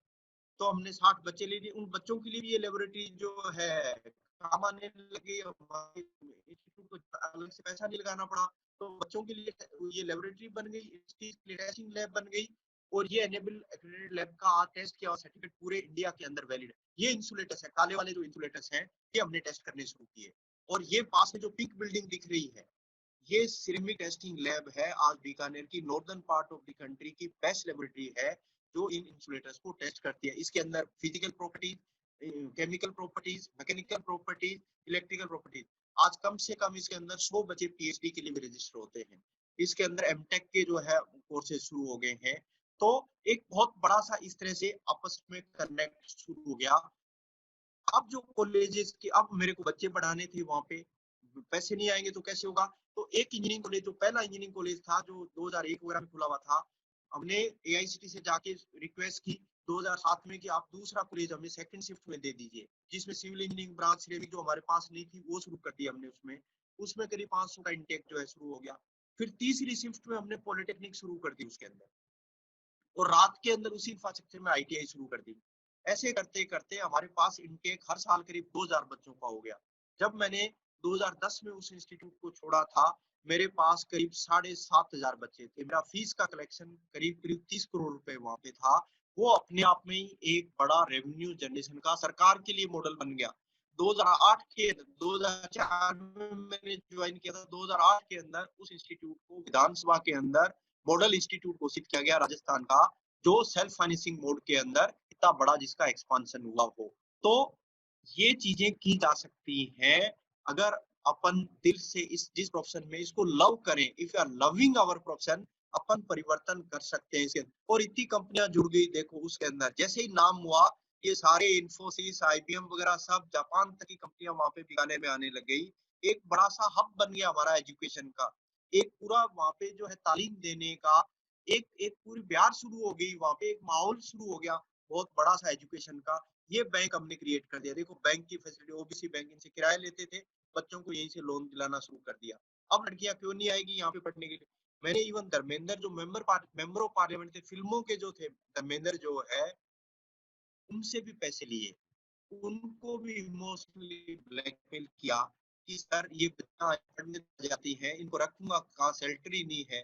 तो हमने 60 बच्चे ले लिए, उन बच्चों के लिए भी ये लेबोरेटरी जो है काम आने लगी। हमारे इंस्टीट्यूट को अलग से पैसा नहीं लगाना पड़ा, तो बच्चों के लिए ये लेबोरेटरी बन गई, टेस्टिंग लैब बन गई, और ये एनेबल एक्रेडिटेड लैब का आज टेस्ट किया सर्टिफिकेट पूरे इंडिया के अंदर वैलिड है। ये इंसुलेटर्स है, काले वाले जो इंसुलेटर्स हैं, ये हमने टेस्ट करने शुरू किए। और ये पास में जो पिंक बिल्डिंग दिख रही है, ये सिरेमिक टेस्टिंग लैब है, आज बीकानेर की northern part of the country की बेस्ट लेबोरेटरी है जो इन इंसुलेटर्स को टेस्ट करती है। इसके अंदर physical properties, chemical properties, mechanical properties, electrical properties. आज कम से कम इसके अंदर 100 बच्चे पीएचडी के लिए भी रजिस्टर होते हैं। इसके अंदर एमटेक के जो है कोर्सेज शुरू हो गए हैं। तो एक बहुत बड़ा सा इस तरह से आपस में कनेक्ट शुरू हो गया। अब जो कॉलेजेस की, अब मेरे को बच्चे पढ़ाने थे वहां पे, पैसे नहीं आएंगे तो कैसे होगा? तो एक इंजीनियरिंग कॉलेज, जो पहला इंजीनियरिंग कॉलेज था जो 2001 वगैरह में खुला हुआ था, हमने एआईसीटी से जाके रिक्वेस्ट की 2007 में कि आप दूसरा कॉलेज हमें सेकंड शिफ्ट में दे दीजिए, जिसमें सिविल इंजीनियरिंग ब्रांच सिरेमिक जो हमारे पास नहीं थी वो शुरू कर दी हमने। उसमें उसमें करीब 500 का इंटेक जो है शुरू हो गया। फिर तीसरी शिफ्ट में हमने पॉलिटेक्निक शुरू कर दी उसके अंदर, और रात के अंदर उसी इंफ्रास्ट्रक्चर में आईटीआई शुरू कर दी। ऐसे करते करते हमारे पास इनटेक हर साल करीब 2000 बच्चों का हो गया। जब मैंने 2010 में उस इंस्टीट्यूट को छोड़ा था, मेरे पास करीब 7500 बच्चे थे। मेरा फीस का कलेक्शन करीब करीब 30 करोड़ रुपए वहां पे था। वो अपने आप में ही एक बड़ा रेवेन्यू जनरेशन का सरकार के लिए मॉडल बन गया। 2008 के 2004 में मैंने ज्वाइन किया था। 2008 के अंदर उस इंस्टीट्यूट को विधानसभा के अंदर मॉडल इंस्टीट्यूट घोषित किया गया राजस्थान का, जो सेल्फ फाइनेंसिंग मोड के अंदर इतना बड़ा जिसका एक्सपांशन हुआ हो। तो ये चीजें की जा सकती हैं अगर अपन दिल से इस जिस प्रोफेशन में इसको लव करें। If you are loving our profession, अपन परिवर्तन कर सकते हैं इसके। और इतनी कंपनियां जुड़ गई देखो उसके अंदर, जैसे ही नाम हुआ ये सारे इन्फोसिस, आईबीएम वगैरह सब जापान तक की कंपनियां वहां पे बीकानेर में आने लग गई। एक बड़ा सा हब बन गया हमारा एजुकेशन का। एक पूरा वहां पे जो है तालीम देने का एक एक पूरी ब्यार शुरू हो गई, वहां पे एक माहौल शुरू हो गया बहुत बड़ा सा एजुकेशन का। ये बैंक हमने क्रिएट कर दिया। देखो बैंक की फैसिलिटी, ओबीसी बैंक इनसे किराया लेते थे, बच्चों को यहीं से लोन दिलाना शुरू कर दिया। अब लड़कियां क्यों नहीं आएगी यहाँ पे पढ़ने के लिए? मैंने इवन धर्मेंद्र जो मेंबर ऑफ पार्लियामेंट थे, फिल्मों के जो थे, धर्मेंद्र जो है, उनसे भी पैसे लिए, उनको भी इमोशनली ब्लैकमेल किया कि सर ये बच्चा पढ़ने जाती है, इनको रखूंगा कहाँ, सैलरी नहीं है।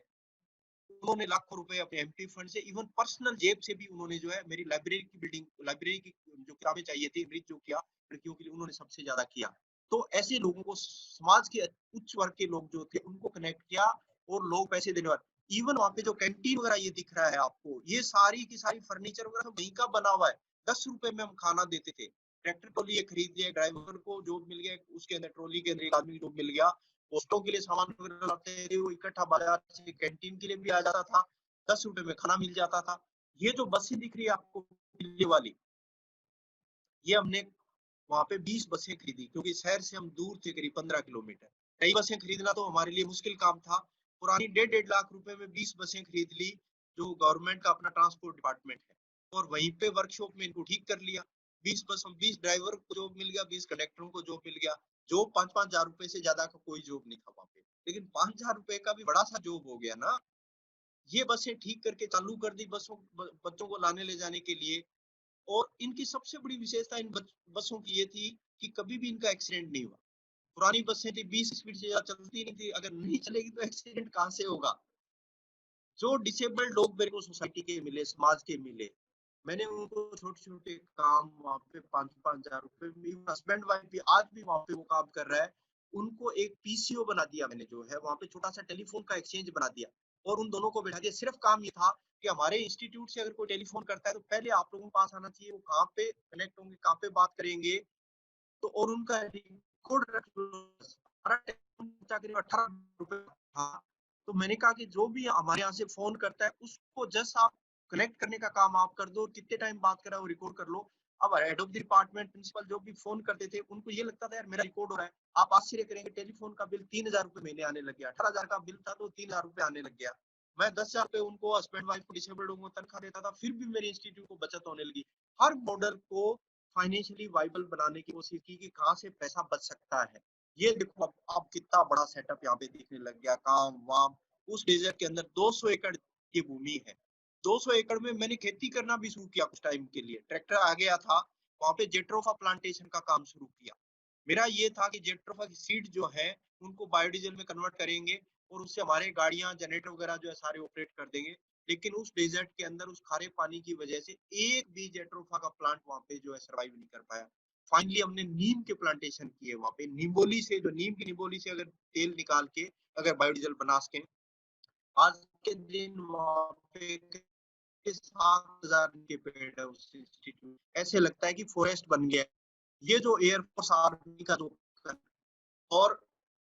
उन्होंने लाखों रुपए अपने एम्प्टी फंड से, इवन पर्सनल जेब से भी उन्होंने जो है मेरी लाइब्रेरी की बिल्डिंग, लाइब्रेरी की जो किताबें चाहिए थी एनरिच जो किया लड़कियों के लिए, उन्होंने सबसे ज्यादा किया। तो ऐसे लोगों को, समाज के उच्च वर्ग के लोग जो थे उनको कनेक्ट किया, और लोग पैसे देने वाले। इवन वहां पे जो कैंटीन वगैरह ये दिख रहा है आपको, ये सारी की सारी फर्नीचर वगैरह वहीं का बना हुआ है। 10 रुपए में हम खाना देते थे। ट्रैक्टर ट्रॉली ये खरीद लिया, ड्राइवर को जॉब मिल गया, उसके अंदर ट्रॉली के अंदर एक आदमी जॉब मिल गया, पोस्टों के लिए सामान वगैरह लाते थे, वो इकट्ठा बाजार से कैंटीन के लिए भी आ जाता था, 10 रुपए में खाना मिल जाता था। ये जो बसें दिख रही है आपको दिल्ली वाली, ये हमने वहां पे 20 बसें खरीदी, क्योंकि शहर से हम दूर थे करीब 15 किलोमीटर। नई बसें खरीदना तो हमारे लिए मुश्किल काम था। पुरानी 1.5 लाख रुपए में 20 बसें खरीद ली, जो गवर्नमेंट का अपना ट्रांसपोर्ट डिपार्टमेंट है, और वहीं पे वर्कशॉप में इनको ठीक कर लिया। 20 ड्राइवर को जॉब मिल गया, 20 कंडक्टरों को जॉब मिल गया। जॉब 5-5 हजार रुपए से ज्यादा का कोई जॉब नहीं था वहां पे, लेकिन 5 हजार रुपए का भी बड़ा सा जॉब हो गया ना। ये बसें ठीक करके चालू कर दी बच्चों को लाने ले जाने के लिए। और इनकी सबसे बड़ी विशेषता इन बसों की ये थी कि कभी भी इनका एक्सीडेंट नहीं हुआ। पुरानी बसें थी 20 स्पीड से ज्यादा चलती नहीं थी, अगर नहीं चलेगी तो एक्सीडेंट कहाँ से होगा? जो डिसेबल्ड लोग मेरे को सोसाइटी के मिले, समाज के मिले, मैंने उनको छोटे छोटे काम वहाँ पे 5-5 हजार रुपए, हस्बैंड वाइफ भी आज भी वहाँ पे वो काम कर रहा है। उनको एक पीसीओ बना दिया मैंने, जो है वहाँ पे छोटा सा टेलीफोन का एक्सचेंज बना दिया, और उन दोनों को बैठा दिया। सिर्फ काम ये था कि हमारे इंस्टीट्यूट से अगर कोई टेलीफोन करता है तो पहले आप लोगों के पास आना चाहिए, वो कहाँ पे कनेक्ट होंगे, कहाँ पे बात करेंगे, तो और उनका रिकॉर्ड रख लो। हमारा टेलीफोन करीब 18 रुपए था। तो मैंने कहा कि जो भी हमारे यहाँ से फोन करता है उसको जस्ट आप कनेक्ट करने का काम आप कर दो, और कितने टाइम बात करा वो रिकॉर्ड कर लो। अब head of the department principal जो भी फोन करते थे उनको ये लगता था यार मेरा रिकॉर्ड हो रहा है। आप आश्चर्य करेंगे टेलीफोन का बिल 3,000 रुपए महीने आने लग गया। 18,000 का बिल था तो 3,000 रुपए आने लग गया। मैं 10,000 रुपए उनको हस्बैंड वाइफ को डिसेबल्ड को तनख्वाह देता था, फिर भी मेरे इंस्टीट्यूट को बचत होने लगी। हर मॉडल को फाइनेंशियली वाइबल बनाने की कोशिश की कि कहाँ से पैसा बच सकता है। ये देखो अब कितना बड़ा सेटअप यहाँ पे दिखने लग गया, काम वाम। उस डेजर्ट के अंदर 200 एकड़ की भूमि है। 200 एकड़ में मैंने खेती करना भी शुरू किया कुछ टाइम के लिए। ट्रैक्टर आ गया था, वहां पे जेट्रोफा प्लांटेशन का काम शुरू किया। मेरा ये था कि जेट्रोफा की सीड जो है उनको बायोडीजल में कन्वर्ट करेंगे और उससे हमारे गाड़ियां जनरेटर वगैरह जो है सारे ऑपरेट कर देंगे। लेकिन उस डेजर्ट के अंदर उस खारे पानी की वजह से एक भी जेट्रोफा का प्लांट वहां पे जो है सर्वाइव नहीं कर पाया। फाइनली हमने नीम के प्लांटेशन किए वहां पे। निम्बोली से, जो नीम की निम्बोली से अगर तेल निकाल के अगर बायोडीजल बना सके, आज के दिन वहां पे 7,000 के पेड़ है उस इंस्टीट्यूट। ऐसे लगता है कि फॉरेस्ट बन गया। ये जो एयरफोर्स आर्मी का जो और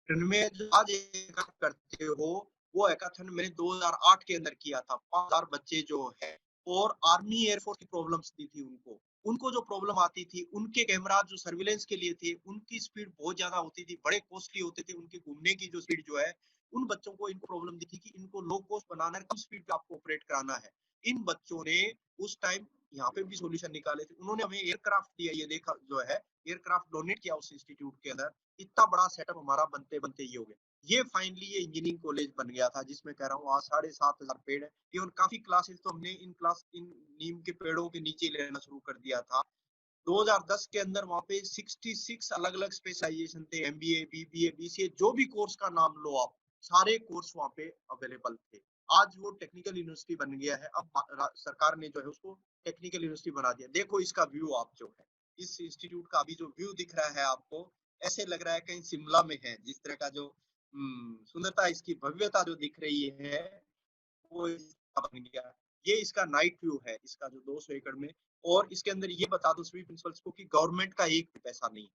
इनमें जो आज हैकाथन करते हो, वो हैकाथन मैंने 2008 के अंदर किया था। 5,000 बच्चे जो है और आर्मी एयरफोर्स की प्रॉब्लम्स दी थी उनको। उनको जो प्रॉब्लम आती थी, उनके कैमरा जो सर्विलेंस के लिए थे, उनकी स्पीड बहुत ज्यादा होती थी, बड़े कॉस्टली होते थे। उनके घूमने की जो स्पीड जो है, उन बच्चों को इनको प्रॉब्लम दी थी कि इनको लो कॉस्ट बनाना है, कम स्पीड पे आपको ऑपरेट कराना है। इन बच्चों ने उस टाइम यहाँ पे भी सॉल्यूशन निकाले थे। उन्होंने हमें एयरक्राफ्ट दिया, ये देखा जो है एयरक्राफ्ट डोनेट किया उस इंस्टीट्यूट के अंदर। इतना बड़ा सेटअप हमारा बनते बनते ये हो गया। ये फाइनली ये इंजीनियरिंग कॉलेज बन गया था, जिसमें कह रहा हूँ आज 7,500 पेड़ है। इवन काफी क्लासेस तो हमने इन नीम के पेड़ों के नीचे लेना शुरू कर दिया था। 2010 के अंदर वहां पे 66 अलग अलग स्पेशलाइजेशन थे। एमबीए, बीबीए, बीसीए, जो भी कोर्स का नाम लो आप, सारे कोर्स वहां पे अवेलेबल थे। आज वो टेक्निकल यूनिवर्सिटी बन गया है। अब सरकार ने जो है उसको टेक्निकल यूनिवर्सिटी बना दिया। देखो इसका व्यू आप जो है, इस इंस्टीट्यूट का अभी जो व्यू दिख रहा है आपको, ऐसे लग रहा है कहीं शिमला में है। जिस तरह का जो सुंदरता, इसकी भव्यता जो दिख रही है, वो इसका बन गया। ये इसका नाइट व्यू है, इसका जो 200 एकड़ में। और इसके अंदर ये बता दो सभी प्रिंसिपल्स को कि गवर्नमेंट का एक भी पैसा नहीं,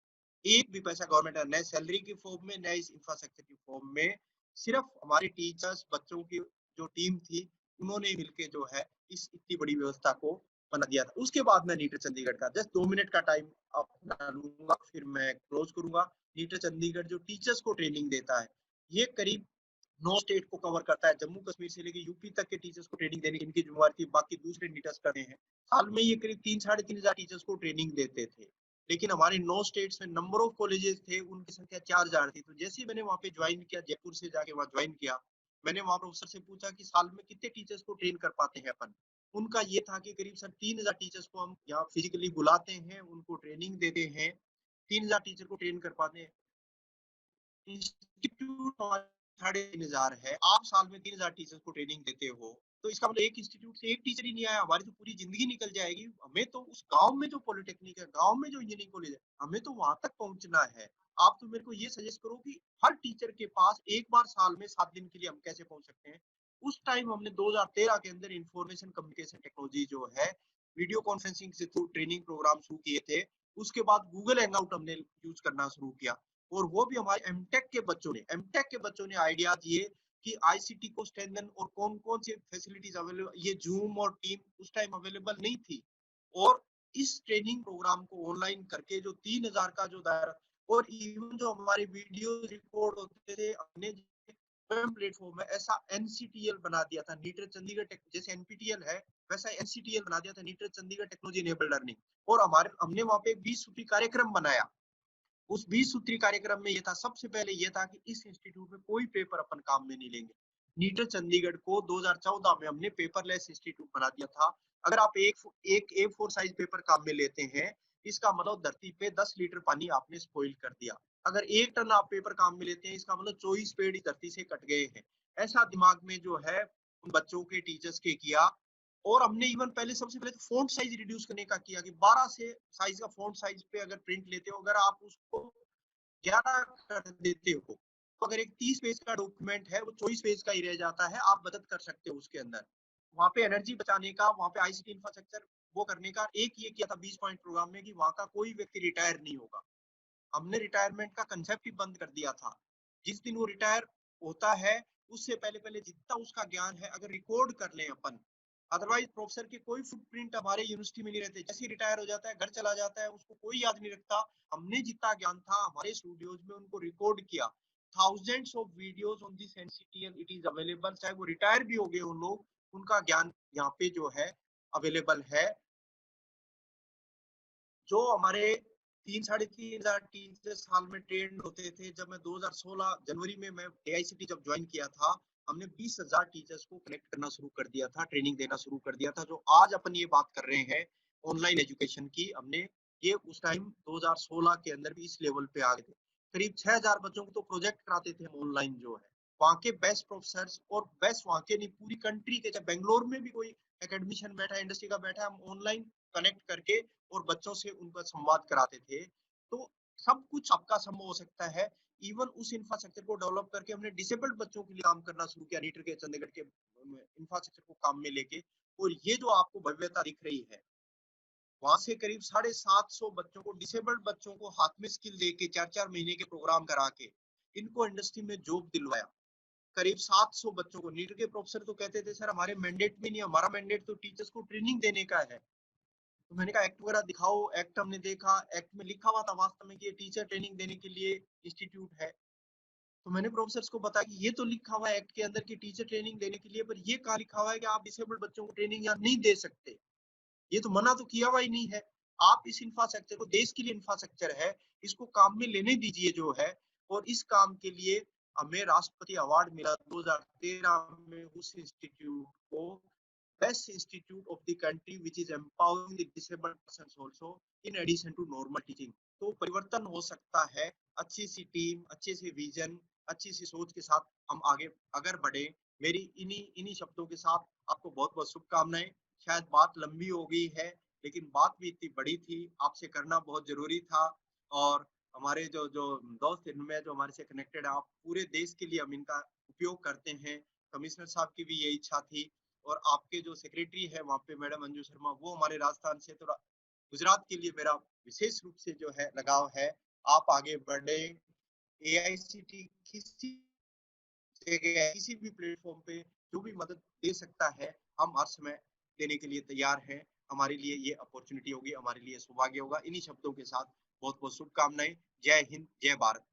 एक भी पैसा गवर्नमेंट है, न सैलरी की फॉर्म में, न इस इंफ्रास्ट्रक्चर की फॉर्म में। सिर्फ हमारे टीचर्स, बच्चों की जो टीम थी, उन्होंने मिलके जो है इस इतनी बड़ी व्यवस्था को बना दिया था। उसके बाद मैं नीटर चंडीगढ़ का जस्ट 2 मिनट का टाइम अपना लूंगा, फिर मैं क्लोज करूंगा। नीटर चंडीगढ़ जो टीचर्स को ट्रेनिंग देता है, ये करीब 9 स्टेट को कवर करता है। जम्मू कश्मीर से लेकर यूपी तक के टीचर्स को ट्रेनिंग देने की इनकी जिम्मेवारी थी। बाकी दूसरे नीटर्स करते हैं। साल में ये करीब 3-3,500 टीचर्स को ट्रेनिंग देते थे। लेकिन हमारे 9 स्टेट्स में नंबर ऑफ कॉलेजेस थे, उनकी संख्या 4,000 थी। तो जैसे ही मैंने वहां पे ज्वाइन किया, जयपुर से जाके वहां ज्वाइन किया, मैंने वहां प्रोफेसर से पूछा कि साल में कितने टीचर्स को ट्रेन कर पाते हैं अपन। उनका ये था कि करीब सर 3,000 टीचर्स को हम यहाँ फिजिकली बुलाते हैं, उनको ट्रेनिंग देते हैं। 3,000 टीचर को ट्रेन कर पाते हैं। इंस्टीट्यूट 3,500 है, आप साल में 3,000 टीचर्स को ट्रेनिंग देते हो, तो इसका मतलब एक इंस्टीट्यूट से एक टीचर ही नहीं आया, हमारी तो पूरी जिंदगी निकल जाएगी। हमें तो उस गांव में जो पॉलिटेक्निक है, गांव में जो इंजीनियरिंग कॉलेज है, हमें तो वहां तक पहुंचना है। आप तो मेरे को ये सजेस्ट करो कि हर टीचर के पास एक बार साल में 7 दिन के लिए हम कैसे पहुंच सकते हैं। उस टाइम हमने 2013 के अंदर इंफॉर्मेशन कम्युनिकेशन टेक्नोलॉजी जो है, वीडियो कॉन्फ्रेंसिंग से थ्रू ट्रेनिंग प्रोग्राम शुरू किए थे। उसके बाद गूगल हैंगआउट हमने यूज करना शुरू किया। और वो भी हमारे एमटेक के बच्चों ने आइडिया दिए कि आईसीटी को स्ट्रेंथन और कौन कौन से फैसिलिटीज अवेलेबल। ये जूम और टीम उस टाइम अवेलेबल नहीं थी। और इस ट्रेनिंग प्रोग्राम को ऑनलाइन करके जो 3,000 का जो दायरा, और इवन जो हमारे वीडियो रिकॉर्ड होते थे, हमने प्लेटफॉर्म है ऐसा एनसीटीएल बना दिया था। नीटर चंडीगढ़ जैसे एनपीटीएल है, वैसा एनसीटीएल बना दिया था, नीटर चंडीगढ़ टेक्नोलॉजी इनेबल्ड लर्निंग। और हमने वहां पे 20 सूत्री कार्यक्रम बनाया। उस 20 सूत्री कार्यक्रम में ये था, सबसे पहले ये था कि इस इंस्टीट्यूट में कोई पेपर अपन काम में नहीं लेंगे। नीटर चंडीगढ़ को 2014 में हमने पेपरलेस इंस्टीट्यूट बना दिया था। अगर आप एक A4 साइज पेपर काम में लेते हैं, इसका मतलब धरती पे 10 लीटर पानी आपने स्पॉइल कर दिया। अगर 1 टन आप पेपर काम में लेते हैं, इसका मतलब 24 पेड़ धरती से कट गए हैं। ऐसा दिमाग में जो है उन बच्चों के टीचर्स के किया। और हमने इवन पहले सबसे पहले तो फॉन्ट साइज रिड्यूस करने का किया कि 12 से साइज का फॉन्ट साइज पे अगर प्रिंट लेते हो, अगर आप उसको 11 कर देते हो, तो अगर एक 30 पेज का डॉक्यूमेंट है, वो 24 पेज का ही रह जाता है। आप मदद कर सकते हो उसके अंदर। वहां पे एनर्जी बचाने का, वहां पे आईसीटी इंफ्रास्ट्रक्चर वो करने का एक ये किया था 20 पॉइंट प्रोग्राम में कि वहां का कोई व्यक्ति रिटायर नहीं होगा। हमने रिटायरमेंट का कंसेप्ट ही बंद कर दिया था। जिस दिन वो रिटायर होता है, उससे पहले पहले जितना उसका ज्ञान है, अगर रिकॉर्ड कर लें अपन, अदरवाइज प्रोफेसर के कोई फुटप्रिंट हमारे यूनिवर्सिटी में नहीं रहते। जैसे ही रिटायर हो जाता है, घर चला जाता है, उसको कोई याद नहीं रखता। हमने जितना ज्ञान था हमारे स्टूडियोज में उनको रिकॉर्ड किया। Thousands of videos on this NCTL it is available. चाहे वो रिटायर भी हो गए उन लोग, उनका ज्ञान यहाँ पे जो है अवेलेबल है। जो हमारे 3-3.5 हजार टीचर साल में ट्रेन होते थे, जब मैं 2016 जनवरी में मैं एआईसीटी जब ज्वाइन किया था, हमने 20,000 टीचर्स को कनेक्ट करना शुरू कर दिया था, ट्रेनिंग देना शुरू कर दिया था। जो आज अपन ये बात कर रहे हैं ऑनलाइन एजुकेशन की, हमने ये उस टाइम 2016 के अंदर भी इस लेवल पे आ गए थे। करीब 6,000 बच्चों को तो प्रोजेक्ट कराते थे हम ऑनलाइन जो है। वहाँ के बेस्ट प्रोफेसर, और बेस्ट वहाँ के नहीं, पूरी कंट्री के, चाहे बेंगलोर में भी कोई एकेडमिशियन बैठा है, इंडस्ट्री का बैठा है, हम ऑनलाइन कनेक्ट करके और बच्चों से उनका संवाद कराते थे। तो सब कुछ आपका संभव हो सकता है। इवन उस इंफ्रास्ट्रक्चर को डेवलप करके हमने डिसेबल्ड बच्चों के लिए काम करना शुरू किया, नीटर के, चंडीगढ़ के इंफ्रास्ट्रक्चर को काम में लेके। और ये जो आपको भव्यता दिख रही है, वहां से करीब 750 बच्चों को, डिसेबल्ड बच्चों को हाथ में स्किल देके 4-4 महीने के प्रोग्राम करा के इनको इंडस्ट्री में जॉब दिलवाया। करीब 700 बच्चों को। नीट के प्रोफेसर तो कहते थे सर हमारे मैंडेट में नहीं, हमारा मैंडेट तो टीचर्स को ट्रेनिंग देने का है। तो मैंने कहा एक्ट वगैरह दिखाओ। एक्ट हमने देखा, एक्ट में लिखा हुआ था वास्तव में कि ये टीचर ट्रेनिंग देने के लिए इंस्टीट्यूट है। तो मैंने प्रोफेसर्स को बताया कि ये तो लिखा हुआ है एक्ट के अंदर कि टीचर ट्रेनिंग देने के लिए, पर ये कहाँ लिखा हुआ है कि आप डिसेबल्ड बच्चों को ट्रेनिंग यहाँ नहीं दे सकते। ये तो मना तो किया हुआ ही नहीं है। आप इस इंफ्रास्ट्रक्चर को, देश के लिए इंफ्रास्ट्रक्चर है, इसको काम में लेने दीजिए जो है। और इस काम के लिए हमें राष्ट्रपति अवार्ड मिला 2013 में उस इंस्टीट्यूट को, best institute of the country which is empowering the disabled persons also in addition to normal teaching। तो परिवर्तन हो सकता है। अच्छी सी टीम, अच्छे से विजन, अच्छी सी सोच के साथ हम आगे अगर बढ़े। मेरी इन्हीं शब्दों के साथ आपको बहुत बहुत शुभकामनाएं। शायद बात लंबी हो गई है, लेकिन बात भी इतनी बड़ी थी, आपसे करना बहुत जरूरी था। और हमारे जो जो दोस्त इनमें जो हमारे से कनेक्टेड है, आप पूरे देश के लिए हम इनका उपयोग करते हैं। कमिश्नर साहब की भी यही इच्छा थी। और आपके जो सेक्रेटरी है वहाँ पे मैडम अंजू शर्मा, वो हमारे राजस्थान से, तो गुजरात के लिए मेरा विशेष रूप से जो है लगाव है। आप आगे बढ़े। एआईसीटी किसी जगह, किसी भी प्लेटफॉर्म पे जो भी मदद दे सकता है, हम हर समय देने के लिए तैयार हैं। हमारे लिए ये अपॉर्चुनिटी होगी, हमारे लिए सौभाग्य होगा। इन्हीं शब्दों के साथ बहुत बहुत शुभकामनाएं। जय हिंद, जय भारत।